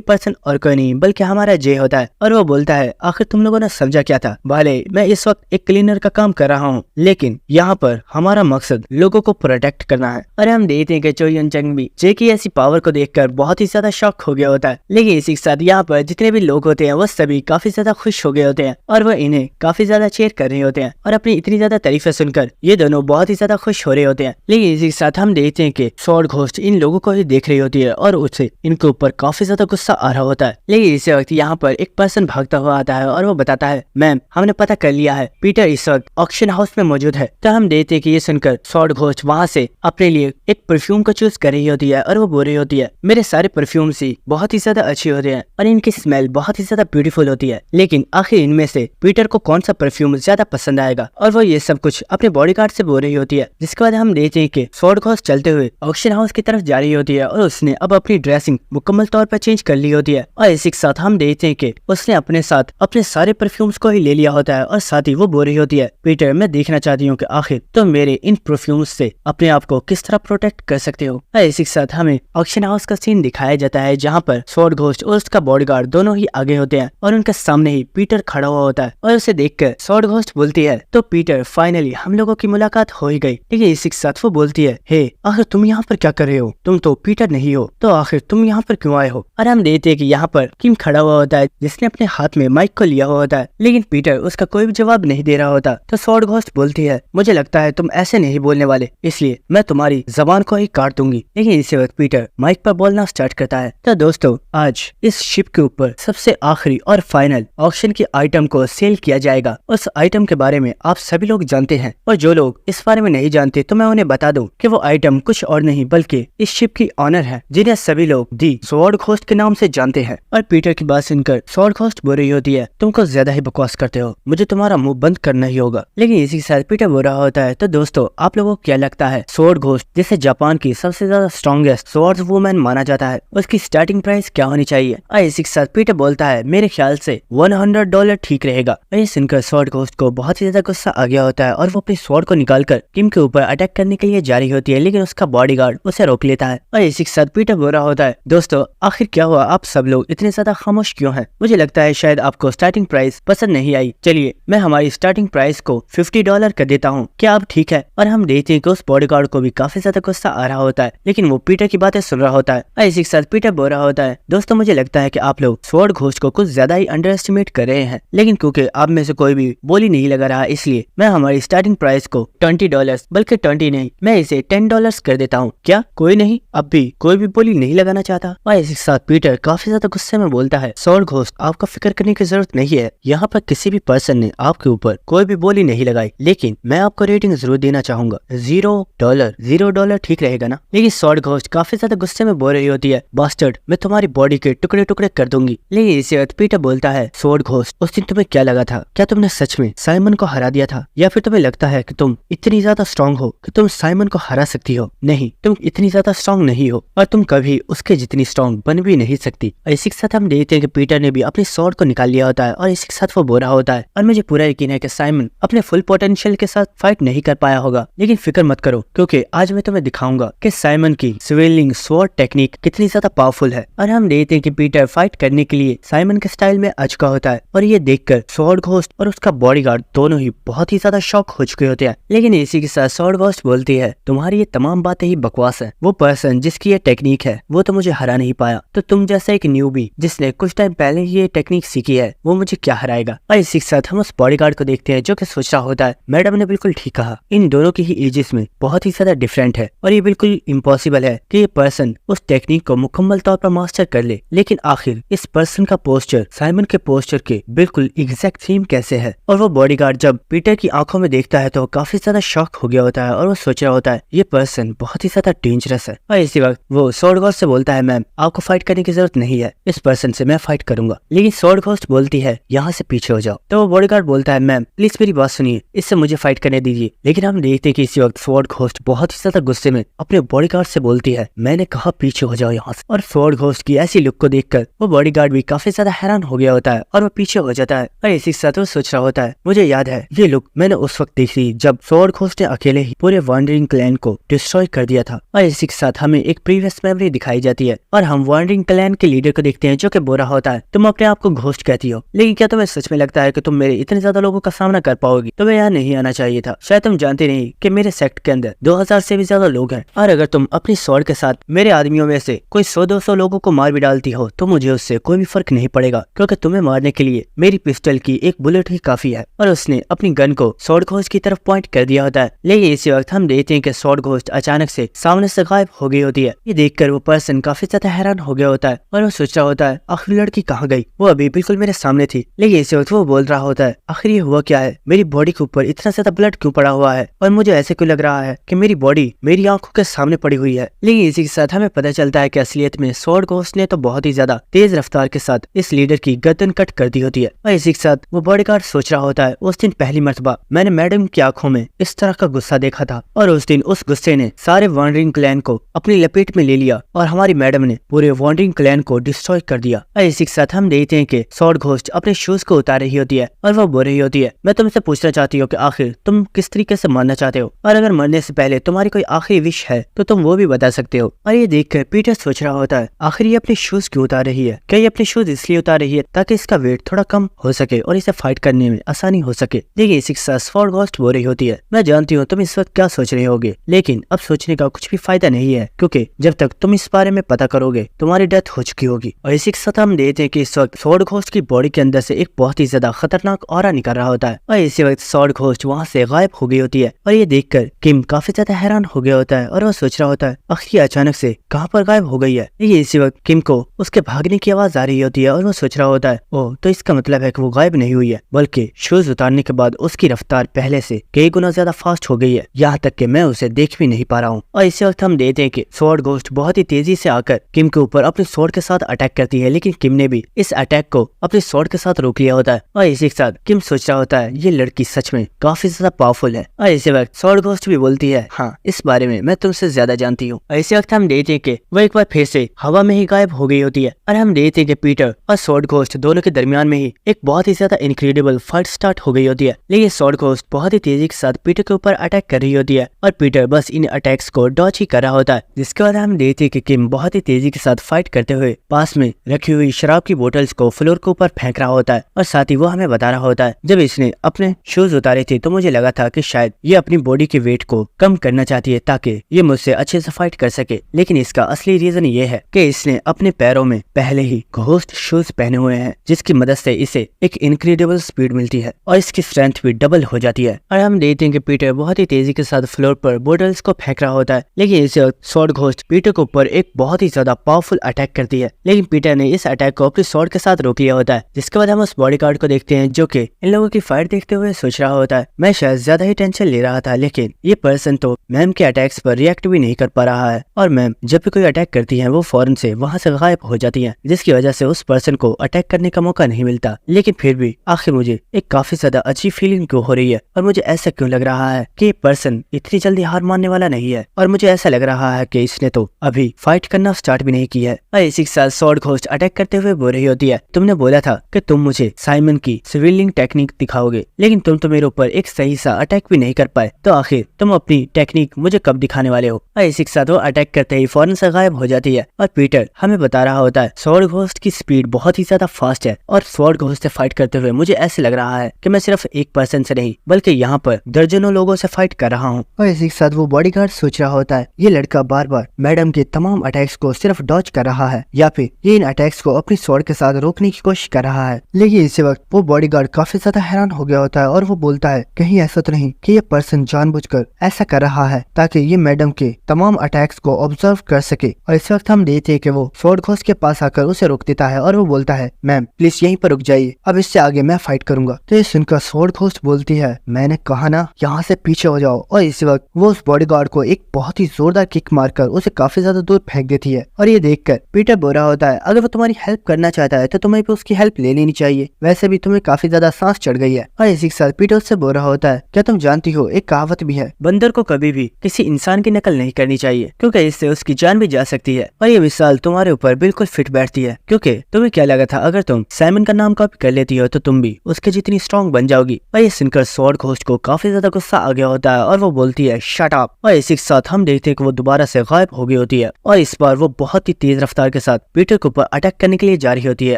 पर्सन और कोई नहीं बल्कि हमारा जे होता है और वो बोलता है, आखिर तुम लोगों ने समझा क्या था। भले मैं इस वक्त एक क्लीनर का काम कर रहा हूँ लेकिन यहाँ पर हमारा मकसद लोगों को प्रोटेक्ट करना है। और हम देखते हैं कि चो यून चंग भी जे की ऐसी पावर को देखकर बहुत ही ज्यादा शॉक हो गया होता है। लेकिन इसी के साथ यहाँ पर जितने भी लोग होते हैं वो सभी काफी ज्यादा खुश हो गए होते हैं और वो इन्हें काफी ज्यादा चेयर कर रहे होते हैं और अपनी इतनी ज्यादा तारीफें सुनकर ये दोनों बहुत ही ज्यादा खुश हो रहे होते हैं। लेकिन इसी के साथ हम देखते हैं कि स्वॉर्ड घोस्ट इन लोगों को ही देख रही होती है और उससे इनके ऊपर काफी ज्यादा गुस्सा आ रहा होता है। लेकिन इसी वक्त यहाँ पर एक पर्सन भागता हुआ आता है और वो बताता है, मैम हमने पता कर लिया है पीटर इस वक्त ऑक्शन हाउस में मौजूद है। तो हम देखते हैं कि ये सुनकर स्वॉर्ड घोस्ट वहाँ से अपने लिए एक परफ्यूम को चूज कर रही होती है और वो बोल रही होती है, मेरे सारे परफ्यूम्स ही बहुत ही ज्यादा अच्छे होते हैं और इनकी स्मेल बहुत ही ज्यादा ब्यूटीफुल होती है, लेकिन आखिर इनमें से पीटर को कौन सा परफ्यूम ज्यादा पसंद आएगा। और वो ये सब कुछ अपने बॉडीगार्ड से बोल रही होती है। जिसके बाद हम देखते हैं कि स्वॉर्ड घोस्ट चलते हुए ऑक्शन हाउस की तरफ जा रही होती है और उसने उसने अब अपनी ड्रेसिंग मुकम्मल तौर पर चेंज कर ली होती है और इसी के साथ हम देखते हैं कि उसने अपने साथ अपने सारे परफ्यूम्स को ही ले लिया होता है और साथ ही वो बोल रही होती है, पीटर मैं देखना चाहती हूँ कि आखिर तुम मेरे इन परफ्यूम्स से अपने आप को किस तरह प्रोटेक्ट कर सकते हो। और इसी के साथ हमें ऑक्शन हाउस का सीन दिखाया जाता है जहाँ पर स्वॉर्ड घोस्ट और उसका बॉडीगार्ड दोनों ही आगे होते हैं और उनके सामने ही पीटर खड़ा हुआ होता है और उसे देखकर स्वॉर्ड घोस्ट बोलती है, तो पीटर फाइनली हम लोगों की मुलाकात हो ही गई। लेकिन इसी के साथ वो बोलती है, हे आखिर तुम यहाँ पर क्या कर रहे हो, तुम तो पीटर नहीं हो, तो आखिर तुम यहाँ पर क्यों आए हो। और हम देखते हैं कि यहाँ पर किम खड़ा हुआ होता है जिसने अपने हाथ में माइक को लिया हुआ होता है, लेकिन पीटर उसका कोई भी जवाब नहीं दे रहा होता। तो स्वॉर्ड घोस्ट बोलती है, मुझे लगता है तुम ऐसे नहीं बोलने वाले, इसलिए मैं तुम्हारी जबान को ही काट दूंगी। लेकिन इसी वक्त पीटर माइक पर बोलना स्टार्ट करता है। तो दोस्तों आज इस शिप के ऊपर सबसे आखिरी और फाइनल ऑक्शन की आइटम को सेल किया जाएगा। उस आइटम के बारे में आप सभी लोग जानते हैं और जो लोग इस बारे में नहीं जानते तो मैं उन्हें बता दूं कि वो आइटम कुछ और नहीं बल्कि इस शिप की ऑनर है जिन्हें सभी लोग दी स्वॉर्ड घोस्ट के नाम से जानते हैं। और पीटर की बात सुनकर स्वॉर्ड घोस्ट बोल रही होती है, तुम कुछ ज्यादा ही बकवास करते हो, मुझे तुम्हारा मुंह बंद करना ही होगा। लेकिन इसी के साथ पीटर बोल रहा होता है, तो दोस्तों आप लोगों को क्या लगता है स्वॉर्ड घोस्ट जिसे जापान की सबसे ज्यादा स्ट्रॉन्गेस्ट स्वॉर्ड वुमन माना जाता है उसकी स्टार्टिंग प्राइस क्या होनी चाहिए। और इसी के साथ पीटर बोलता है, मेरे ख्याल से $100 ठीक रहेगा। ये सुनकर स्वॉर्ड घोस्ट को बहुत ही ज्यादा गुस्सा आ गया होता है और वो अपनी स्वॉर्ड को निकालकर किम के ऊपर अटैक करने के लिए जा रही होती है, लेकिन उसका बॉडीगार्ड उसे रोक लेता है। और इसी के साथ पीटर बोल रहा होता है, दोस्तों आखिर क्या हुआ, आप सब लोग इतने ज्यादा खामोश क्यों हैं? मुझे लगता है शायद आपको स्टार्टिंग प्राइस पसंद नहीं आई। चलिए मैं हमारी स्टार्टिंग प्राइस को $50 कर देता हूँ, क्या अब ठीक है? और हम देखते हैं कि उस बॉडीगार्ड को भी काफी ज्यादा गुस्सा आ रहा होता है, लेकिन वो पीटर की बातें सुन रहा होता है। और इसी के साथ पीटर बोल रहा होता है, दोस्तों मुझे लगता है कि आप लोग स्वॉर्ड घोस्ट को कुछ ज्यादा ही अंडर एस्टिमेट कर रहे हैं, लेकिन क्योंकि आप में से कोई भी बोली नहीं लगा रहा इसलिए मैं हमारी स्टार्टिंग प्राइस को $20 बल्कि 20 नहीं मैं इसे $10 कर देता हूँ। क्या कोई नहीं, अब भी कोई भी बोली नहीं लगाना चाहता? और इसी के साथ पीटर काफी ज्यादा गुस्से में बोलता है, स्वॉर्ड घोस्ट आपको फिक्र करने की जरूरत नहीं है, यहाँ पर किसी भी पर्सन ने आपके ऊपर कोई भी बोली नहीं लगाई, लेकिन मैं आपको रेटिंग जरूर देना चाहूंगा, $0 ठीक रहेगा ना? लेकिन स्वॉर्ड घोस्ट काफी ज्यादा गुस्से में बोल रही होती है, बास्टर्ड मैं तुम्हारी बॉडी के टुकड़े टुकड़े कर दूंगी। लेकिन इसी वक्त पीटर बोलता है, स्वॉर्ड घोस्ट उस दिन तुम्हें क्या लगा था, क्या तुमने सच में साइमन को हरा दिया था या फिर तुम्हें लगता है कि तुम इतनी ज्यादा स्ट्रॉन्ग हो कि तुम साइमन को हरा सकती हो? नहीं, तुम इतनी ज्यादा स्ट्रॉन्ग नहीं हो और तुम कभी उसके जितनी स्ट्रॉन्ग बन भी नहीं सकती। और इसी के साथ हम देखते हैं कि पीटर ने भी अपनी स्वॉर्ड को निकाल लिया होता है और इसी के साथ वो बोल रहा होता है, और मुझे पूरा यकीन है कि साइमन अपने फुल पोटेंशियल के साथ फाइट नहीं कर पाया होगा, लेकिन फिक्र मत करो क्योंकि आज मैं तुम्हें दिखाऊंगा कि साइमन की स्वेलिंग स्वॉर्ड टेक्निक कितनी ज्यादा पावरफुल है। और हम देखते हैं कि पीटर फाइट करने के लिए साइमन के स्टाइल में आ चुका होता है और ये देखकर स्वॉर्ड घोस्ट और उसका बॉडीगार्ड दोनों ही बहुत ही ज्यादा शॉक हो चुके होते हैं। लेकिन इसी के साथ स्वॉर्ड घोस्ट बोलती है, तुम्हारी ये तमाम बातें ही बकवास है, वो पर्सन जिसकी ये टेक्निक है वो तो मुझे हरा नहीं पाया, तो तुम जैसा एक न्यूबी जिसने कुछ टाइम पहले ही ये टेक्निक सीखी है वो मुझे क्या हराएगा। और इसी के साथ हम उस बॉडीगार्ड को देखते हैं जो कि सोच रहा होता है, मैडम ने बिल्कुल ठीक कहा, इन दोनों की ही एजेस में बहुत ही ज्यादा डिफरेंट है और ये बिल्कुल इम्पॉसिबल है कि ये पर्सन उस टेक्निक को मुकम्मल तौर पर मास्टर कर ले। लेकिन आखिर इस पर्सन का पोस्चर साइमन के पोस्चर के बिल्कुल एग्जैक्ट सेम कैसे है? और वो बॉडीगार्ड जब पीटर की आंखों में देखता है तो काफी ज्यादा शॉक हो गया होता है और वो सोच रहा होता है ये पर्सन बहुत ही ज्यादा डेंजरस है। और इसी वक्त वो स्वॉर्ड घोस्ट से बोलता है, मैम आपको फाइट करने की जरूरत नहीं है, इस पर्सन से मैं फाइट करूंगा। लेकिन स्वॉर्ड घोस्ट बोलती है, यहाँ से पीछे हो जाओ। तो वो बॉडीगार्ड बोलता है, मैम प्लीज मेरी बात सुनिए, इससे मुझे फाइट करने दीजिए। लेकिन हम देखते हैं कि इसी वक्त स्वॉर्ड घोस्ट बहुत ही ज्यादा गुस्से में अपने बॉडीगार्ड से बोलती है, मैंने कहा पीछे हो जाओ यहाँ से। और स्वॉर्ड घोस्ट की ऐसी लुक को देखकर वो बॉडीगार्ड भी काफी ज्यादा हैरान हो गया होता है और वो पीछे हो जाता है। और इसी के साथ वो सोच रहा होता है, मुझे याद है ये लुक मैंने उस वक्त देखी थी जब स्वॉर्ड घोस्ट ने अकेले ही पूरे वांडरिंग क्लैन को डिस्ट्रॉय कर दिया था। और इसी के साथ हमें एक प्रीवियस मेमोरी दिखाई जाती है और हम वांडरिंग क्लैन के लीडर को देखते हैं जो कि बोल रहा होता है, तुम अपने आप को घोस्ट कहती हो, लेकिन क्या तुम्हें सच में लगता है कि तुम मेरे इतने ज्यादा लोगों का सामना कर पाओगी? तुम्हें यहाँ नहीं आना चाहिए था, शायद तुम जानते नहीं कि मेरे सेक्ट के अंदर 2000 से भी ज्यादा लोग हैं और अगर तुम अपनी स्वॉर्ड के साथ मेरे आदमियों में से कोई 100-200 लोगों को मार भी डालती हो तो मुझे उससे कोई भी फर्क नहीं पड़ेगा, क्योंकि तुम्हें मारने के लिए मेरी पिस्टल की एक बुलेट ही काफी है। और उसने अपनी गन को स्वॉर्ड घोस्ट की तरफ पॉइंट कर दिया होता है। लेकिन इसी वक्त हम देखते हैं कि स्वॉर्ड घोस्ट अचानक से सामने से गायब हो गई होती है। ये देखकर वो पर्सन काफी ज्यादा हैरान हो गया होता है और वो सोच रहा होता है, आखिर लड़की कहाँ गई, वो अभी बिल्कुल मेरे सामने थी। लेकिन इसी वक्त वो बोल रहा होता है, आखिर ये हुआ क्या है, मेरी बॉडी के ऊपर इतना ज्यादा ब्लड क्यों पड़ा हुआ है और मुझे ऐसे क्यों लग रहा है कि मेरी बॉडी मेरी आंखों के सामने पड़ी हुई है। लेकिन इसी के साथ हमें पता चलता है कि असलियत में स्वॉर्ड घोस्ट ने तो बहुत ही ज्यादा तेज रफ्तार के साथ इस लीडर की गर्दन कट कर दी होती है। और इसी के साथ वो बॉडीगार्ड सोच रहा होता है, उस दिन पहली मर्तबा मैंने मैडम की आंखों में इस तरह का गुस्सा देखा था और उस दिन उस गुस्से ने सारे वांडरिंग क्लैन को अपनी लपेट में ले लिया और हमारी मैडम ने पूरे वॉन्डरिंग क्लैन को डिस्ट्रॉय कर दिया। और इसी के साथ हम देखते हैं कि स्वॉर्ड घोस्ट अपने शूज को उतार रही होती है और वो बोल रही होती है, मैं तुमसे पूछना चाहती हूँ कि आखिर तुम किस तरीके से मरना चाहते हो, और अगर मरने से पहले तुम्हारी कोई आखिरी विश है तो तुम वो भी बता सकते हो। और ये देखकर पीटर सोच रहा होता है, आखिर ये अपने शूज क्यों उतार रही है? क्या ये अपने शूज इसलिए उतार रही है ताकि इसका वेट थोड़ा कम हो सके और इसे फाइट करने में आसानी हो सके? देखिए इसी के साथ स्वॉर्ड घोस्ट बोल रही होती है, मैं जानती हूँ तुम इस वक्त क्या सोच रहे होगे, लेकिन अब सोचने का कुछ भी फायदा नहीं है, क्योंकि जब तक तुम इस बारे में पता करोगे तुम्हारी डेथ हो चुकी होगी। और इसी के साथ हम देखते हैं कि इस वक्त स्वॉर्ड घोस्ट की बॉडी के अंदर से एक बहुत ही ज्यादा खतरनाक ऑरा निकल रहा होता है। और इसी वक्त स्वॉर्ड घोस्ट वहाँ से गायब हो गई होती है। और ये देखकर किम काफी ज्यादा हैरान हो गया होता है और वो सोच रहा होता है, आखिर अचानक से कहाँ पर गायब हो गई है। ये इसी वक्त किम को उसके भागने की आवाज आ रही होती है और वो सोच रहा होता है, ओह तो इसका मतलब है कि वो गायब नहीं हुई है, बल्कि शूज उतारने के बाद उसकी रफ्तार पहले से कई गुना ज्यादा फास्ट हो गई है, यहाँ तक कि मैं उसे देख भी नहीं पा रहा हूँ। और इसी वक्त हम देखते हैं कि स्वॉर्ड घोस्ट बहुत ही तेजी से आकर किम के ऊपर अपने स्वॉर्ड के साथ अटैक करती है, लेकिन किम ने भी इस अटैक को अपने स्वॉर्ड के साथ रोक लिया होता है। और इसी के साथ किम सोच रहा होता है, ये लड़की सच में काफी ज्यादा पावरफुल है। और इसी वक्त स्वॉर्ड घोस्ट भी बोलती है, हाँ इस बारे में मैं तुमसे ज्यादा जानती हूँ। और इसी वक्त हम देखते हैं कि वो एक बार फिर से हवा में ही गायब हो गई होती है और हम देखते हैं कि पीटर और स्वॉर्ड घोस्ट दोनों के दरमियान में ही एक बहुत ही ज्यादा इनक्रेडिबल फाइट स्टार्ट हो गई होती है। लेकिन स्वॉर्ड घोस्ट बहुत ही तेजी के साथ पीटर के ऊपर अटैक कर रही होती है और पीटर बस इन अटैक्स को डॉज ही कर रहा होता है। जिसके बाद हम देखते हैं कि किम बहुत ही तेजी के साथ फाइट करते हुए पास में रखी हुई शराब की बोतल्स को फ्लोर के ऊपर फेंक रहा होता है। और साथ ही वो हमें बता रहा होता है, जब इसने अपने शूज उतारे थे तो मुझे लगा था कि शायद ये अपनी बॉडी के वेट को कम करना चाहती है ताकि ये मुझसे अच्छे से फाइट कर सके, लेकिन इसका असली रीजन ये है कि इसने अपने पैरों में पहले ही घोस्ट शूज पहने हुए हैं, जिसकी मदद से इसे एक इनक्रेडिबल स्पीड मिलती है और इसकी स्ट्रेंथ भी डबल हो जाती है। और हम देखते हैं कि पीटर बहुत ही तेजी के साथ फ्लोर पर बोतल्स को फेंक रहा होता है, लेकिन इस वक्त स्वॉर्ड घोस्ट पीटर के ऊपर एक बहुत ही ज्यादा पावरफुल अटैक करती है, लेकिन पीटर ने इस अटैक को अपने स्वॉर्ड के साथ रोक लिया होता है। जिसके बाद हम उस बॉडीगार्ड को देखते हैं जो कि इन लोगों की फाइट देखते हुए सोच रहा होता है, मैं शायद ज्यादा ही टेंशन ले रहा था, लेकिन ये पर्सन तो मैम के अटैक्स पर रिएक्ट भी नहीं कर पा रहा है और मैम जब भी कोई अटैक करती है वो फौरन से वहाँ से गायब हो जाती है, जिसकी वजह से उस पर्सन को अटैक करने का मौका नहीं मिलता। लेकिन फिर भी आखिर मुझे एक काफी ज्यादा अच्छी फीलिंग क्यों हो रही है और मुझे ऐसा क्यों लग रहा है कि ये पर्सन इतनी जल्दी हार मानने वाला नहीं है, और मुझे ऐसा लग रहा है कि इसने तो अभी फाइट करना स्टार्ट भी नहीं किया है। और इसी के साथ स्वॉर्ड घोस्ट अटैक करते हुए बोल रही होती है, तुमने बोला था कि तुम मुझे साइमन की स्विलिंग टेक्निक दिखाओगे, लेकिन तुम तो मेरे ऊपर एक सही सा अटैक भी नहीं कर पाए, तो आखिर तुम अपनी टेक्निक मुझे कब दिखाने वाले हो? और इसी के साथ वो अटैक करते ही फौरन से गायब हो जाती है और पीटर हमें बता रहा होता है, स्वॉर्ड घोस्ट की स्पीड बहुत ही ज्यादा फास्ट है और स्वॉर्ड घोस्ट से फाइट करते हुए मुझे ऐसे लग रहा है कि मैं सिर्फ एक पर्सन से नहीं बल्कि यहाँ पर दर्जनों लोगों से फाइट कर रहा हूँ। और इसी के साथ वो बॉडीगार्ड सोच रहा होता है, ये लड़का बार बार मैडम के तमाम अटैक्स को सिर्फ डॉज कर रहा है या फिर ये इन अटैक्स को अपनी स्वॉर्ड के साथ रोकने की कोशिश कर रहा है। लेकिन इसी वक्त वो बॉडीगार्ड काफी ज्यादा हैरान हो गया होता है और वो बोलता है, कहीं ऐसा तो नहीं कि ये पर्सन जानबूझकर ऐसा कर रहा है ताकि ये मैडम के तमाम अटैक्स को ऑब्जर्व कर सके। और इस वक्त हम देखते हैं कि वो स्वॉर्ड घोस्ट के पास आकर उसे रोक देता है और वो बोलता है, मैम प्लीज यहीं पर रुक जाइए, अब इससे आगे मैं फाइट करूंगा। तो ये सुनकर स्वॉर्ड घोस्ट बोलती है, मैंने कहा ना यहाँ से पीछे हो जाओ। और इसी वक्त वो उस बॉडीगार्ड को एक बहुत ही जोरदार किक मारकर उसे काफी ज्यादा दूर फेंक देती है। और ये देखकर पीटर बोल रहा होता है, अगर वो तुम्हारी हेल्प करना चाहता है तो तुम्हें भी उसकी हेल्प ले लेनी चाहिए, वैसे भी तुम्हें काफी ज्यादा सांस चढ़ गई है। और इसी के साथ पीटर उससे बोल रहा होता है, क्या तुम जानती हो एक कहावत भी है, बंदर को कभी भी किसी इंसान की नकल नहीं करनी चाहिए क्योंकि इससे उसकी जान भी जा सकती है। और ये मिसाल तुम्हारे ऊपर बिल्कुल फिट बैठती है, क्योंकि तुम्हें क्या लगा था अगर तुम साइमन का नाम कॉपी कर लेती हो तो तुम भी उसके जितनी स्ट्रॉन्ग बन जाओगी। और ये सुनकर स्वॉर्ड घोस्ट को काफी ज्यादा गुस्सा आ गया होता है और वो बोलती है, शट अप। और इसी के साथ हम देखते हैं कि वो दोबारा से गायब हो गई होती है और इस बार वो बहुत ही तेज रफ्तार के साथ पीटर के ऊपर अटैक करने के लिए जा रही होती है।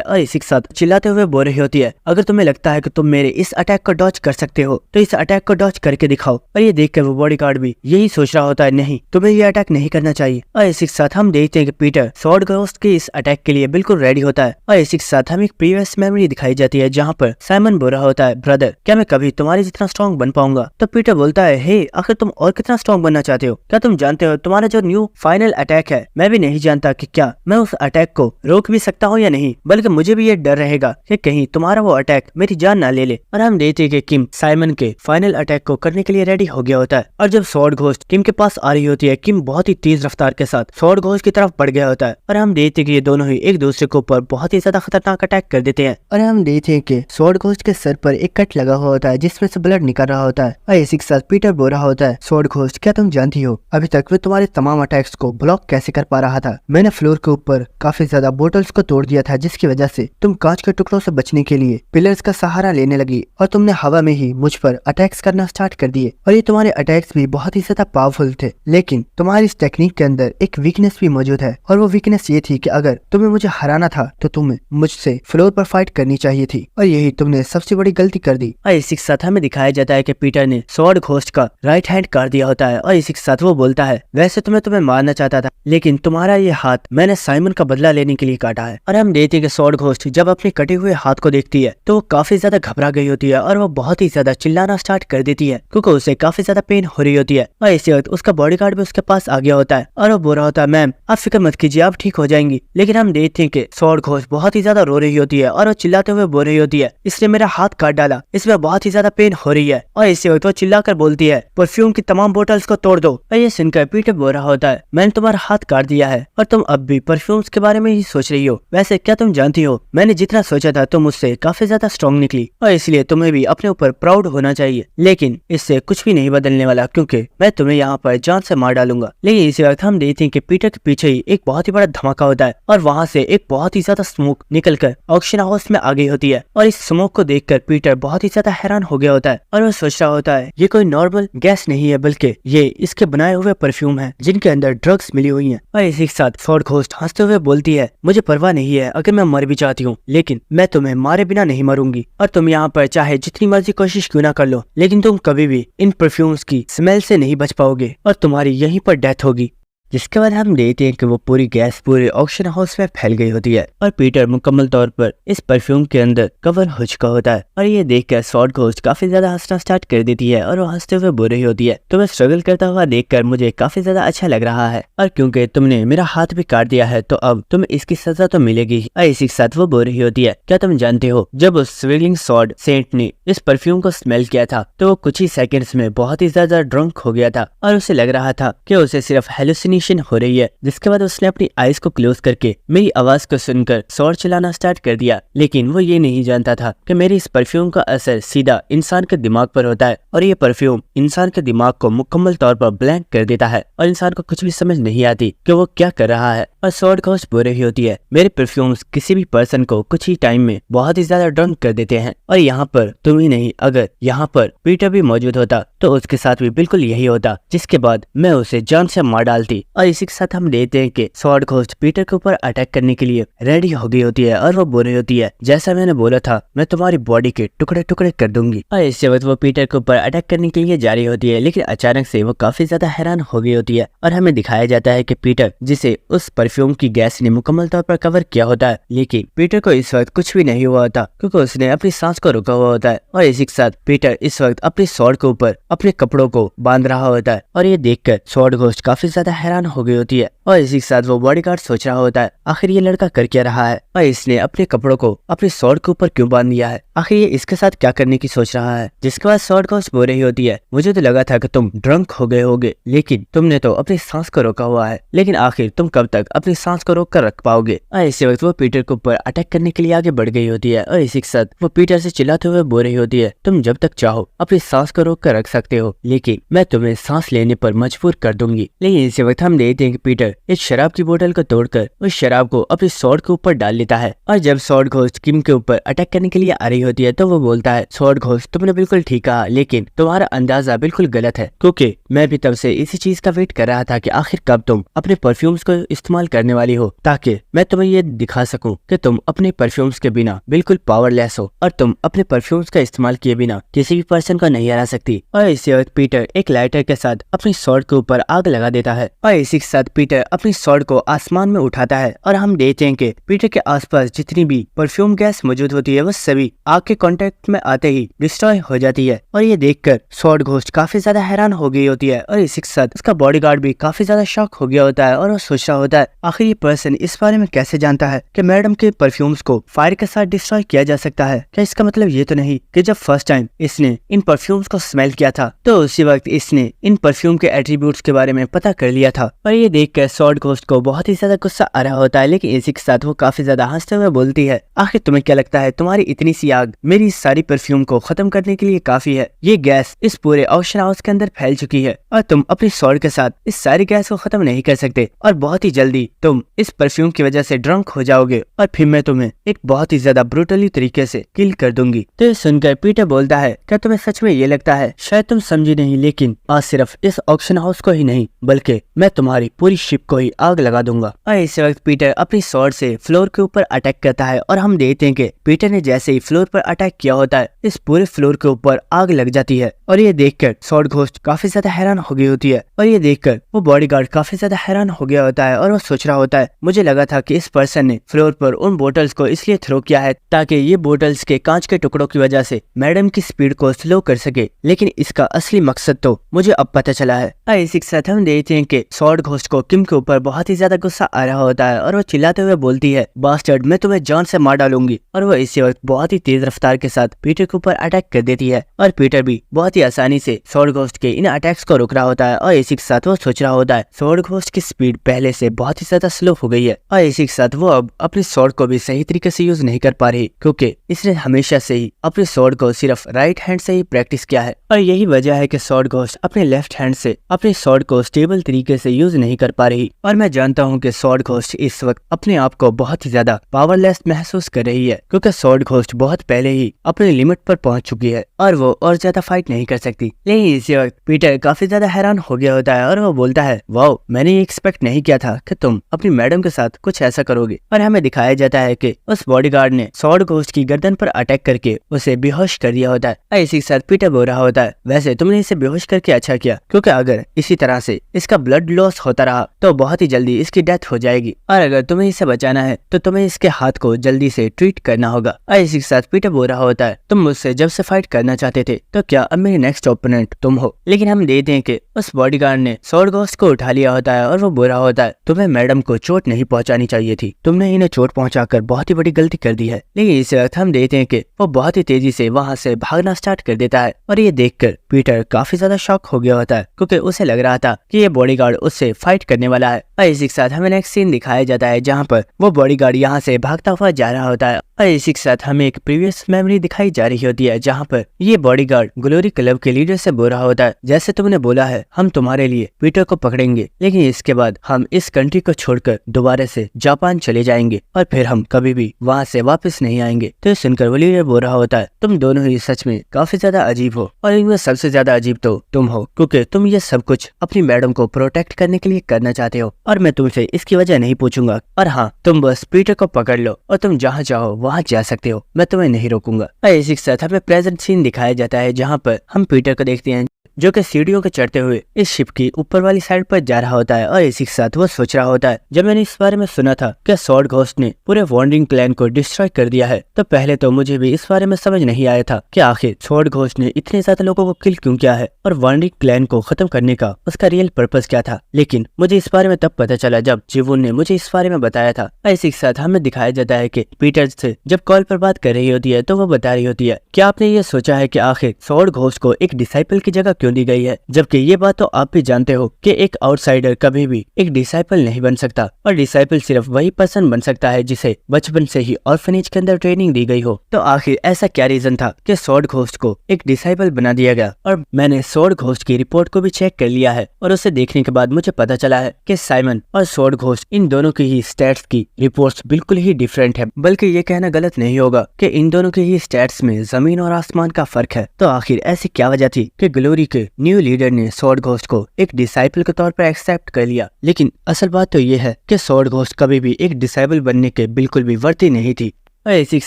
और इसी के साथ चिल्लाते हुए बोल रही होती है, अगर तुम्हें लगता है कि तुम मेरे इस अटैक को डॉज कर सकते हो तो इस अटैक को डॉज करके दिखाओ। और ये देखकर वो बॉडीगार्ड भी यही सोच रहा होता है, नहीं तुम्हें ये अटैक नहीं करना चाहिए। और इसी के साथ हम देखते हैं कि पीटर स्वॉर्ड घोस्ट के इस अटैक के लिए बिल्कुल रेडी होता है। और इसी के साथ हमें एक प्रीवियस मेमोरी दिखाई जाती है जहाँ पर साइमन बोल रहा होता है, ब्रदर क्या मैं कभी तुम्हारे जितना स्ट्रॉन्ग बन पाऊंगा? तो पीटर बोलता है, हे आखिर तुम और कितना स्ट्रॉन्ग बनना चाहते हो? क्या तुम जानते हो तुम्हारा जो न्यू फाइनल अटैक है, मैं भी नहीं जानता कि क्या मैं उस अटैक को रोक भी सकता हूँ या नहीं, बल्कि मुझे भी ये डर रहेगा कि कहीं तुम्हारा वो अटैक मेरी जान ना ले ले। और हम देखते हैं कि किम साइमन के फाइनल अटैक को करने के लिए रेडी हो गया होता है। और जब स्वॉर्ड घोस्ट किम के पास आ रही होती है, किम बहुत ही तेज रफ्तार के साथ स्वॉर्ड घोस्ट की तरफ बढ़ गया होता है और हम देखते हैं कि ये दोनों ही एक दूसरे के ऊपर बहुत ही ज्यादा खतरनाक अटैक कर देते हैं। और हम देखते हैं कि स्वॉर्ड घोस्ट के सर पर एक कट लगा हुआ होता है जिसमें से ब्लड निकल रहा होता है। और इसी के साथ पीटर बोल रहा होता है, स्वॉर्ड घोस्ट क्या तुम जानती हो अभी तक वे तुम्हारे तमाम अटैक्स को ब्लॉक ब्लॉक कैसे कर पा रहा था। मैंने फ्लोर के ऊपर काफी ज्यादा बोटल्स को तोड़ दिया था, जिसकी वजह से तुम कांच के टुकड़ों से बचने के लिए पिलर्स का सहारा लेने लगी और तुमने हवा में ही मुझ पर अटैक्स करना स्टार्ट कर दिए। और ये तुम्हारे अटैक्स भी बहुत ही ज्यादा पावरफुल थे, लेकिन तुम्हारी इस टेक्निक के अंदर एक वीकनेस भी मौजूद है और वो वीकनेस ये थी कि अगर तुम्हें मुझे हराना था तो तुम्हें मुझसे फ्लोर पर फाइट करनी चाहिए थी, और यही तुमने सबसे बड़ी गलती कर दी। और इसी के साथ हमें दिखाया जाता है कि पीटर ने स्वॉर्ड घोस्ट का राइट हैंड काट दिया होता है और इसी के साथ वो बोलता है, वैसे तो मैं तुम्हें मारना चाहता था, लेकिन तुम्हारा ये हाथ मैंने साइमन का बदला लेने के लिए काटा है। और हम देखते हैं कि स्वॉर्ड घोस्ट जब अपने कटे हुए हाथ को देखती है तो वो काफी ज्यादा घबरा गई होती है और वो बहुत ही ज्यादा चिल्लाना स्टार्ट कर देती है, क्योंकि उसे काफी ज्यादा पेन हो रही होती है। और इसी वक्त उसका बॉडीगार्ड भी उसके पास आ गया होता है और वो बोल रहा होता है, मैम आप फिक्र मत कीजिए, आप ठीक हो जाएंगी। लेकिन हम देखते हैं कि स्वॉर्ड घोस्ट बहुत ही ज्यादा रो रही होती है और वो चिल्लाते हुए बोल रही होती है, इसने मेरा हाथ काट डाला, इसमें बहुत ही ज्यादा पेन हो रही है। और इसी वक्त वो चिल्लाकर बोलती है, परफ्यूम की तमाम बोतल्स को तोड़ दो। और ये सुनकर पीटर बोल रहा होता है, मैंने तुम्हारा हाथ काट दिया है और तुम अब भी परफ्यूम्स के बारे में ही सोच रही हो। वैसे क्या तुम जानती हो, मैंने जितना सोचा था तुम मुझसे काफी ज्यादा स्ट्रॉन्ग निकली और इसलिए तुम्हें भी अपने ऊपर प्राउड होना चाहिए। लेकिन इससे कुछ भी नहीं बदलने वाला, क्योंकि मैं तुम्हें यहाँ पर जान से मार डालूंगा। लेकिन इसी वक्त हम देखते हैं कि पीटर के पीछे ही एक बहुत ही बड़ा धमाका होता है और वहाँ से एक बहुत ही ज्यादा स्मोक निकलकर ऑक्शन हाउस में आ गई होती है। और इस स्मोक को देखकर पीटर बहुत ही ज्यादा हैरान हो गया होता है और वो सोच रहा होता है, ये कोई नॉर्मल गैस नहीं है, बल्कि ये इसके बनाए हुए परफ्यूम है जिनके अंदर ड्रग्स मिली हुई हैं। और इसी के साथ स्वॉर्ड घोस्ट हंसते हुए बोलती है, मुझे परवाह नहीं है अगर मैं मर भी चाहती हूँ, लेकिन मैं तुम्हें मारे बिना नहीं मरूंगी और तुम यहाँ पर चाहे जितनी मर्जी कोशिश क्यों ना कर लो, लेकिन तुम कभी भी इन परफ्यूम्स की स्मेल से नहीं बच पाओगे और तुम्हारी यहीं पर डेथ होगी। जिसके बाद हम देखते हैं कि वो पूरी गैस पूरे ऑक्शन हाउस में फैल गई होती है और पीटर मुकम्मल तौर पर इस परफ्यूम के अंदर कवर हो चुका होता है। और ये देखकर स्वॉर्ड घोस्ट काफी ज्यादा हंसना स्टार्ट कर देती है और वो हंसते हुए बोल रही होती है, तुम्हें स्ट्रगल करता हुआ देखकर मुझे काफी ज्यादा अच्छा लग रहा है और क्योंकि तुमने मेरा हाथ भी काट दिया है तो अब तुम्हें इसकी सजा तो मिलेगी ही। और इसी के साथ वो बोल रही होती है, क्या तुम जानते हो, जब उस स्विगलिंग स्वॉर्ड सेंट ने इस परफ्यूम को स्मेल किया था तो वो कुछ ही सेकंड्स में बहुत ही ज्यादा ड्रंक हो गया था और उसे लग रहा था कि उसे सिर्फ हेलुसिनेशन हो रही है। जिसके बाद उसने अपनी आईज को क्लोज करके मेरी आवाज को सुनकर स्वॉर्ड चलाना स्टार्ट कर दिया, लेकिन वो ये नहीं जानता था कि मेरी इस परफ्यूम का असर सीधा इंसान के दिमाग पर होता है और ये परफ्यूम इंसान के दिमाग को मुकम्मल तौर पर ब्लैंक कर देता है और इंसान को कुछ भी समझ नहीं आती कि वो क्या कर रहा है। और स्वॉर्ड घोस्ट बोल रही होती है, मेरे परफ्यूम्स किसी भी पर्सन को कुछ ही टाइम में बहुत ही ज्यादा ड्रंक कर देते हैं और यहाँ पर तुम ही नहीं, अगर यहाँ पर पीटर भी मौजूद होता तो उसके साथ भी बिल्कुल यही होता, जिसके बाद मैं उसे जान से मार डालती। और इसी के साथ हम देखते हैं कि स्वॉर्ड घोस्ट पीटर के ऊपर अटैक करने के लिए रेडी हो गई होती है और वो बोल रही होती है, जैसा मैंने बोला था मैं तुम्हारी बॉडी के टुकड़े टुकड़े कर दूंगी। और इसी वक्त वो पीटर के ऊपर अटैक करने के लिए जा रही होती है, लेकिन अचानक से वो काफी ज्यादा हैरान हो गई होती है और हमें दिखाया जाता है कि पीटर, जिसे उस परफ्यूम की गैस ने मुकम्मल तौर पर कवर किया होता है, लेकिन पीटर को इस वक्त कुछ भी नहीं हुआ होता क्योंकि उसने अपनी सांस को रोका हुआ होता है। और इसी के साथ पीटर इस वक्त अपने स्वॉर्ड के ऊपर अपने कपड़ों को बांध रहा होता है और ये देखकर स्वॉर्ड घोस्ट काफी ज्यादा हैरान हो गई होती है। और इसी के साथ वो बॉडीगार्ड सोच रहा होता है, आखिर ये लड़का कर क्या रहा है और इसने अपने कपड़ों को अपने स्वॉर्ड के ऊपर क्यों बांध दिया है, आखिर ये इसके साथ क्या करने की सोच रहा है। जिसके बाद स्वॉर्ड घोस्ट बोल रही होती है, मुझे तो लगा था कि तुम ड्रंक हो गए होगे, लेकिन तुमने तो अपनी सांस को रोका हुआ है, लेकिन आखिर तुम कब तक अपनी सांस को रोक कर रख पाओगे। और इसी वक्त वो पीटर के ऊपर अटैक करने के लिए आगे बढ़ गई होती है और इसी के साथ वो पीटर से चिल्लाते हुए बोल रही होती है, तुम जब तक चाहो अपनी सांस को रोक कर रख सकते हो, लेकिन मैं तुम्हें सांस लेने पर मजबूर कर दूंगी। लेकिन इसी वक्त हम देखते हैं कि पीटर इस शराब की बोतल को तोड़कर उस शराब को अपने स्वॉर्ड के ऊपर डाल लेता है। और जब स्वॉर्ड घोस्ट किम के ऊपर अटैक करने के लिए आ रही होती है तो वो बोलता है, स्वॉर्ड घोस्ट तुमने बिल्कुल ठीक कहा, लेकिन तुम्हारा अंदाजा बिल्कुल गलत है, क्योंकि मैं भी तब से इसी चीज का वेट कर रहा था कि आखिर कब तुम अपने परफ्यूम्स को इस्तेमाल करने वाली हो, ताकि मैं तुम्हें ये दिखा सकूं कि तुम अपने परफ्यूम्स के बिना बिल्कुल पावरलेस हो और तुम अपने परफ्यूम्स का इस्तेमाल किए बिना किसी भी पर्सन को नहीं हरा सकती। और इसी वक्त पीटर एक लाइटर के साथ अपनी स्वॉर्ड के ऊपर आग लगा देता है और इसी के साथ पीटर अपनी स्वॉर्ड को आसमान में उठाता है और हम देखते हैं कि पीटर के आसपास जितनी भी परफ्यूम गैस मौजूद होती है वो सभी आग के कांटेक्ट में आते ही डिस्ट्रॉय हो जाती है। और ये देखकर स्वॉर्ड घोस्ट काफी ज्यादा हैरान हो गई होती है और इसी के साथ उसका बॉडीगार्ड भी काफी ज्यादा शॉक हो गया होता है और वो सोच रहा होता है, आखिर ये पर्सन इस बारे में कैसे जानता है कि मैडम के परफ्यूम्स को फायर के साथ डिस्ट्रॉय किया जा सकता है। क्या इसका मतलब ये तो नहीं कि जब फर्स्ट टाइम इसने इन परफ्यूम्स को स्मेल किया था तो उसी वक्त इसने इन परफ्यूम के एट्रीब्यूट्स के बारे में पता कर लिया था और ये देखकर स्वॉर्ड घोस्ट को बहुत ही ज्यादा गुस्सा आ रहा होता है, लेकिन इसी के साथ वो काफी ज्यादा हंसते हुए बोलती है, आखिर तुम्हें क्या लगता है तुम्हारी इतनी सी आग मेरी इस सारी परफ्यूम को खत्म करने के लिए काफी है? ये गैस इस पूरे ऑक्शन हाउस के अंदर फैल चुकी है और तुम अपनी स्वॉर्ड के साथ इस सारी गैस को खत्म नहीं कर सकते और बहुत ही जल्दी तुम इस परफ्यूम की वजह से ड्रंक हो जाओगे और फिर मैं तुम्हें एक बहुत ही ज्यादा ब्रूटली तरीके से किल कर दूंगी। तो ये सुनकर पीटर बोलता है, क्या तुम्हें सच में ये लगता है? शायद तुम समझी नहीं, लेकिन आज सिर्फ इस ऑक्शन हाउस को ही नहीं बल्कि मैं तुम्हारी पूरी शिप को ही आग लगा दूंगा। और इस वक्त पीटर अपनी स्वॉर्ड से फ्लोर के ऊपर अटैक करता है और हम देखते हैं कि पीटर ने जैसे ही फ्लोर पर अटैक किया होता है इस पूरे फ्लोर के ऊपर आग लग जाती है। और ये देखकर स्वॉर्ड घोस्ट काफी ज्यादा हैरान हो गई होती है और ये देखकर वो बॉडीगार्ड काफी ज्यादा हैरान हो गया होता है और वो सोच रहा होता है, मुझे लगा था कि इस पर्सन ने फ्लोर पर उन बोटल्स को इसलिए थ्रो किया है ताकि ये बोटल्स के कांच के टुकड़ों की वजह से मैडम की स्पीड को स्लो कर सके, लेकिन इसका असली मकसद तो मुझे अब पता चला है। इसी के साथ हम देखते हैं कि स्वॉर्ड घोस्ट को किम के ऊपर बहुत ही ज्यादा गुस्सा आ रहा होता है और वो चिल्लाते हुए बोलती है, बास्टर्ड, मैं तुम्हें जान से मार डालूंगी। और वो इसी वक्त बहुत ही तेज रफ्तार के साथ पीटर के ऊपर अटैक कर देती है और पीटर भी बहुत ही आसानी से स्वॉर्ड घोस्ट के इन अटैक्स को रोक रहा होता है। और इसी के साथ वो सोच रहा होता है स्वॉर्ड घोस्ट की स्पीड पहले से बहुत ही ज्यादा स्लो हो गई है और इसी के साथ वो अब अपनी स्वॉर्ड को भी सही तरीके से यूज नहीं कर पा रही, क्योंकि इसने हमेशा से ही अपनी स्वॉर्ड को सिर्फ राइट हैंड से ही प्रैक्टिस किया है और यही वजह है कि स्वॉर्ड घोस्ट अपने लेफ्ट हैंड से अपनी स्वॉर्ड को स्टेबल तरीके से यूज नहीं कर पा रही। और मैं जानता हूँ कि स्वॉर्ड घोस्ट इस वक्त अपने आप को बहुत ही ज्यादा पावरलेस महसूस कर रही है, क्योंकि स्वॉर्ड घोस्ट बहुत पहले ही अपनी लिमिट पर पहुंच चुकी है और वो और ज्यादा फाइट नहीं कर सकती। लेकिन इसी वक्त पीटर काफी ज्यादा हैरान हो गया होता है और वो बोलता है, वाओ, मैंने ये एक्सपेक्ट नहीं किया था कि तुम अपनी मैडम के साथ कुछ ऐसा करोगे। और हमें दिखाया जाता है कि उस बॉडीगार्ड ने स्वॉर्ड घोस्ट की गर्दन पर अटैक करके उसे बेहोश कर दिया होता है। इसी के साथ पीटर बोल रहा होता है, वैसे तुमने इसे बेहोश करके अच्छा किया, क्योंकि अगर इसी तरह से इसका ब्लड लॉस होता रहा तो बहुत ही जल्दी इसकी डेथ हो जाएगी और अगर तुम्हें इसे बचाना है तो तुम्हें इसके हाथ को जल्दी से ट्रीट करना होगा। इसी के साथ पीटर बोल रहा होता है, तुम मुझसे जब से फाइट करना चाहते थे तो क्या अब मेरे नेक्स्ट ओपोनेंट तुम हो? लेकिन हम देखते हैं कि उस बॉडीगार्ड ने स्वॉर्ड घोस्ट को उठा लिया होता है और वो बोल रहा होता है, तुम्हें मैडम को चोट नहीं पहुंचानी चाहिए थी, तुमने इन्हें चोट पहुंचाकर बहुत ही बड़ी गलती कर दी है। लेकिन इस वक्त हम देखते हैं कि वो बहुत ही तेजी से वहां से भागना स्टार्ट कर देता है और ये देखकर पीटर काफी ज्यादा शॉक हो गया होता है, क्योंकि उसे लग रहा था कि ये बॉडीगार्ड उससे फाइट करने वाला है। और इसी के साथ हमें नेक्स्ट सीन दिखाया जाता है जहाँ पर वो बॉडीगार्ड यहाँ से भागता हुआ जा रहा होता है और इसी के साथ हमें एक प्रीवियस मेमोरी दिखाई जा रही होती है जहाँ पर ये बॉडीगार्ड ग्लोरी क्लब के लीडर से बोल रहा होता है, जैसे तुमने बोला है हम तुम्हारे लिए पीटर को पकड़ेंगे, लेकिन इसके बाद हम इस कंट्री को छोड़कर दोबारा से जापान चले जाएंगे और फिर हम कभी भी वहाँ से वापस नहीं आएंगे। तो सुनकर वो लीडर बोल रहा होता है, तुम दोनों ही सच में काफी ज्यादा अजीब हो और इनमें सबसे ज्यादा अजीब तो तुम हो, क्योंकि तुम ये सब कुछ अपनी मैडम को प्रोटेक्ट करने के लिए करना चाहते हो और मैं तुमसे इसकी वजह नहीं पूछूंगा। और हाँ, तुम बस पीटर को पकड़ लो और तुम जहाँ चाहो वहाँ जा सकते हो, मैं तुम्हें नहीं रोकूंगा। इसी के साथ हमें प्रेजेंट सीन दिखाया जाता है जहाँ पर हम पीटर को देखते हैं जो कि सीढ़ियों के चढ़ते हुए इस शिप की ऊपर वाली साइड पर जा रहा होता है और इसी के साथ वो सोच रहा होता है, जब मैंने इस बारे में सुना था कि स्वॉर्ड घोस्ट ने पूरे वॉन्डरिंग क्लैन को डिस्ट्रॉय कर दिया है, तो पहले तो मुझे भी इस बारे में समझ नहीं आया था कि आखिर स्वॉर्ड घोस्ट ने इतने ज्यादा लोगों को किल क्यों किया है और वॉन्डरिंग क्लैन को खत्म करने का उसका रियल पर्पज क्या था। लेकिन मुझे इस बारे में तब पता चला जब जीवुन ने मुझे इस बारे में बताया था। इसी के साथ हमें दिखाया जाता है कि पीटर से जब कॉल पर बात कर रही होती है तो वो बता रही होती है, क्या आपने ये सोचा है कि आखिर स्वॉर्ड घोस्ट को एक डिसाइपल की जगह क्यों दी गई है, जबकि ये बात तो आप भी जानते हो कि एक आउटसाइडर कभी भी एक डिसाइपल नहीं बन सकता और डिसाइपल सिर्फ वही पर्सन बन सकता है जिसे बचपन से ही ऑर्फनेज के अंदर ट्रेनिंग दी गई हो। तो आखिर ऐसा क्या रीजन था कि स्वॉर्ड घोस्ट को एक डिसाइपल बना दिया गया? और मैंने स्वॉर्ड घोस्ट की रिपोर्ट को भी चेक कर लिया है और उसे देखने के बाद मुझे पता चला है कि साइमन और स्वॉर्ड घोस्ट इन दोनों की ही स्टैट्स की रिपोर्ट्स बिल्कुल ही डिफरेंट है, बल्कि ये कहना गलत नहीं होगा कि इन दोनों के ही स्टैट्स में जमीन और आसमान का फर्क है। तो आखिर ऐसी क्या वजह थी कि ग्लोरी के न्यू लीडर ने स्वॉर्ड घोस्ट को एक डिसाइपल के तौर पर एक्सेप्ट कर लिया? लेकिन असल बात तो ये है कि स्वॉर्ड घोस्ट कभी भी एक डिसाइबल बनने के बिल्कुल भी वर्ती नहीं थी। और इसी के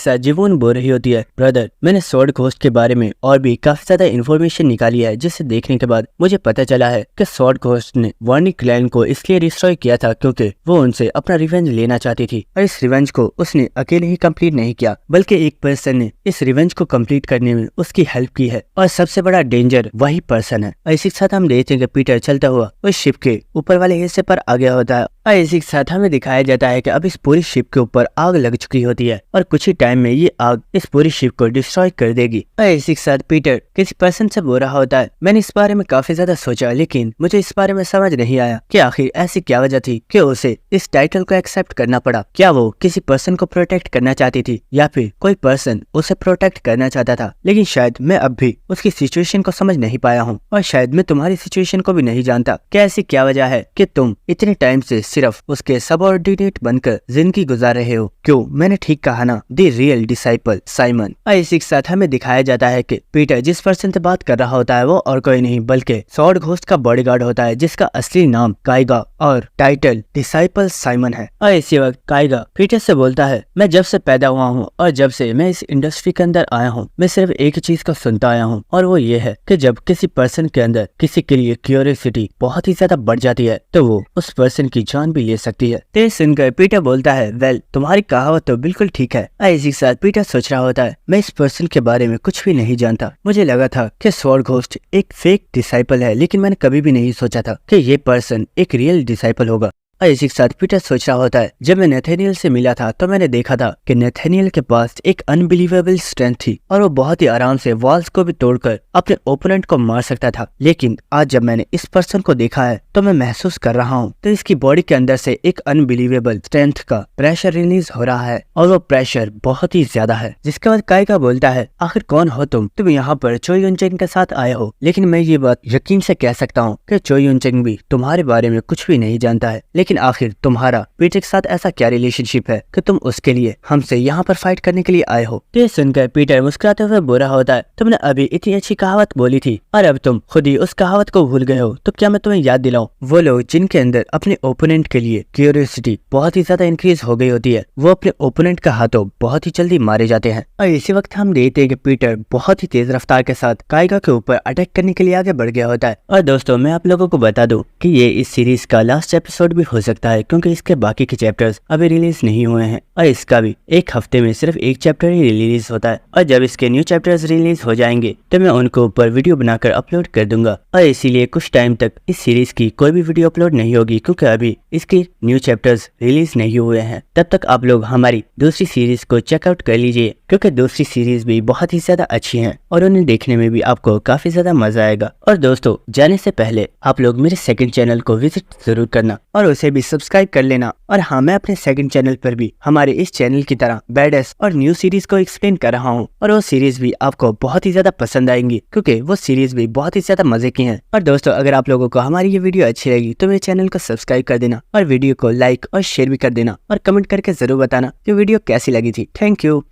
साथ जीवुन बोल रही होती है, ब्रदर, मैंने स्वॉर्ड घोस्ट के बारे में और भी काफी ज्यादा इन्फॉर्मेशन निकाली है, जिसे देखने के बाद मुझे पता चला है कि स्वॉर्ड घोस्ट ने वॉर्निंग क्लैन को इसलिए डिस्ट्रॉय किया था क्योंकि वो उनसे अपना रिवेंज लेना चाहती थी और इस रिवेंज को उसने अकेले ही कंप्लीट नहीं किया, बल्कि एक पर्सन ने इस रिवेंज को कंप्लीट करने में उसकी हेल्प की है और सबसे बड़ा डेंजर वही पर्सन है। और इसी के साथ हम देखते हैं कि पीटर चलता हुआ उस शिप के ऊपर वाले हिस्से पर आ गया होता है और इसी के साथ हमें दिखाया जाता है कि अब इस पूरी शिप के ऊपर आग लग चुकी होती है और कुछ ही टाइम में ये आग इस पूरी शिप को डिस्ट्रॉय कर देगी। और इसी के साथ पीटर किसी पर्सन से बोल रहा होता है, मैंने इस बारे में काफी ज्यादा सोचा, लेकिन मुझे इस बारे में समझ नहीं आया कि आखिर ऐसी क्या वजह थी कि उसे इस टाइटल को एक्सेप्ट करना पड़ा। क्या वो किसी पर्सन को प्रोटेक्ट करना चाहती थी या फिर कोई पर्सन उसे प्रोटेक्ट करना चाहता था। लेकिन शायद मैं अब भी उसकी सिचुएशन को समझ नहीं पाया हूँ, और शायद मैं तुम्हारी सिचुएशन को भी नहीं जानता कि ऐसी क्या वजह है कि तुम इतने टाइम से सिर्फ उसके सबऑर्डिनेट बनकर जिंदगी गुजार रहे हो। क्यों, मैंने ठीक कहा ना, द रियल डिसाइपल साइमन। और इसी के साथ हमें दिखाया जाता है कि पीटर जिस पर्सन से बात कर रहा होता है वो और कोई नहीं बल्कि स्वॉर्ड घोस्ट का बॉडीगार्ड होता है, जिसका असली नाम काइगा और टाइटल डिसाइपल साइमन है। और इसी वक्त काइगा पीटर से बोलता है, मैं जब से पैदा हुआ हूँ और जब से मैं इस इंडस्ट्री के अंदर आया हूँ, मैं सिर्फ एक चीज को सुनता आया हूँ, और वो ये है कि जब किसी पर्सन के अंदर किसी के लिए क्यूरियोसिटी बहुत ही ज्यादा बढ़ जाती है तो वो उस पर्सन की जान भी ले सकती है। तेज सुनकर पीटर बोलता है, वेल तुम्हारी कहावत तो बिल्कुल ठीक है। इसी के साथ पीटर सोच रहा होता है, मैं इस पर्सन के बारे में कुछ भी नहीं जानता। मुझे लगा था कि स्वॉर्ड घोस्ट एक फेक डिसाइपल है, लेकिन मैंने कभी भी नहीं सोचा था कि ये पर्सन एक रियल डिसाइपल होगा। और इसी के साथ पीटर सोच रहा होता है, जब मैं नेथेनियल से मिला था तो मैंने देखा था कि नेथेनियल के पास एक अनबिलीवेबल स्ट्रेंथ थी और वो बहुत ही आराम से वॉल्स को भी तोड़कर अपने ओपोनेंट को मार सकता था। लेकिन आज जब मैंने इस पर्सन को देखा है तो मैं महसूस कर रहा हूँ तो इसकी बॉडी के अंदर से एक अनबिलीवेबल स्ट्रेंथ का प्रेशर रिलीज हो रहा है, और वो प्रेशर बहुत ही ज्यादा है। जिसके बाद काइगा बोलता है, आखिर कौन हो तुम यहाँ पर चो युनचेंग के साथ आए हो, लेकिन मैं ये बात यकीन से कह सकता हूँ कि चो युनचेंग भी तुम्हारे बारे में कुछ भी नहीं जानता है। लेकिन आखिर तुम्हारा पीटर के साथ ऐसा क्या रिलेशनशिप है कि तुम उसके लिए हमसे यहाँ पर फाइट करने के लिए आए हो। ये सुनकर पीटर मुस्कुराते हुए बोल रहा होता है, तुमने अभी इतनी अच्छी कहावत बोली थी और अब तुम खुद ही उस कहावत को भूल गए हो, तो क्या मैं तुम्हें याद दिलाऊं? वो लोग जिनके अंदर अपने ओपोनेंट के लिए क्यूरियोसिटी बहुत ही ज्यादा इंक्रीज हो गई होती है, वो अपने ओपोनेंट का हाथों बहुत ही जल्दी मारे जाते हैं। और इसी वक्त हम देखते हैं कि पीटर बहुत ही तेज रफ्तार के साथ काइगा के ऊपर अटैक करने के लिए आगे बढ़ गया होता है। और दोस्तों मैं आप लोगों को बता दूं कि ये इस सीरीज का लास्ट एपिसोड भी हो सकता है, क्योंकि इसके बाकी के चैप्टर्स अभी रिलीज नहीं हुए हैं, और इसका भी एक हफ्ते में सिर्फ एक चैप्टर ही रिलीज होता है। और जब इसके न्यू चैप्टर्स रिलीज हो जाएंगे तो मैं उनको ऊपर वीडियो बनाकर अपलोड कर दूंगा, और इसीलिए कुछ टाइम तक इस सीरीज की कोई भी वीडियो अपलोड नहीं होगी, क्योंकि अभी इसके न्यू चैप्टर्स रिलीज नहीं हुए हैं। तब तक आप लोग हमारी दूसरी सीरीज को चेकआउट कर लीजिए, क्योंकि दूसरी सीरीज भी बहुत ही ज्यादा अच्छी हैं और उन्हें देखने में भी आपको काफी ज्यादा मजा आएगा। और दोस्तों जाने से पहले आप लोग मेरे सेकंड चैनल को विजिट जरूर करना और उसे भी सब्सक्राइब कर लेना। और हाँ, मैं अपने सेकंड चैनल पर भी हमारे इस चैनल की तरह बैडेस और न्यू सीरीज को एक्सप्लेन कर रहा हूँ, और वो सीरीज भी आपको बहुत ही ज्यादा पसंद आएंगी, क्योंकि वो सीरीज भी बहुत ही ज्यादा मजे की हैं। और दोस्तों अगर आप लोगों को हमारी ये वीडियो अच्छी लगी तो मेरे चैनल को सब्सक्राइब कर देना और वीडियो को लाइक और शेयर भी कर देना, और कमेंट करके जरूर बताना कि वीडियो कैसी लगी थी। Thank you.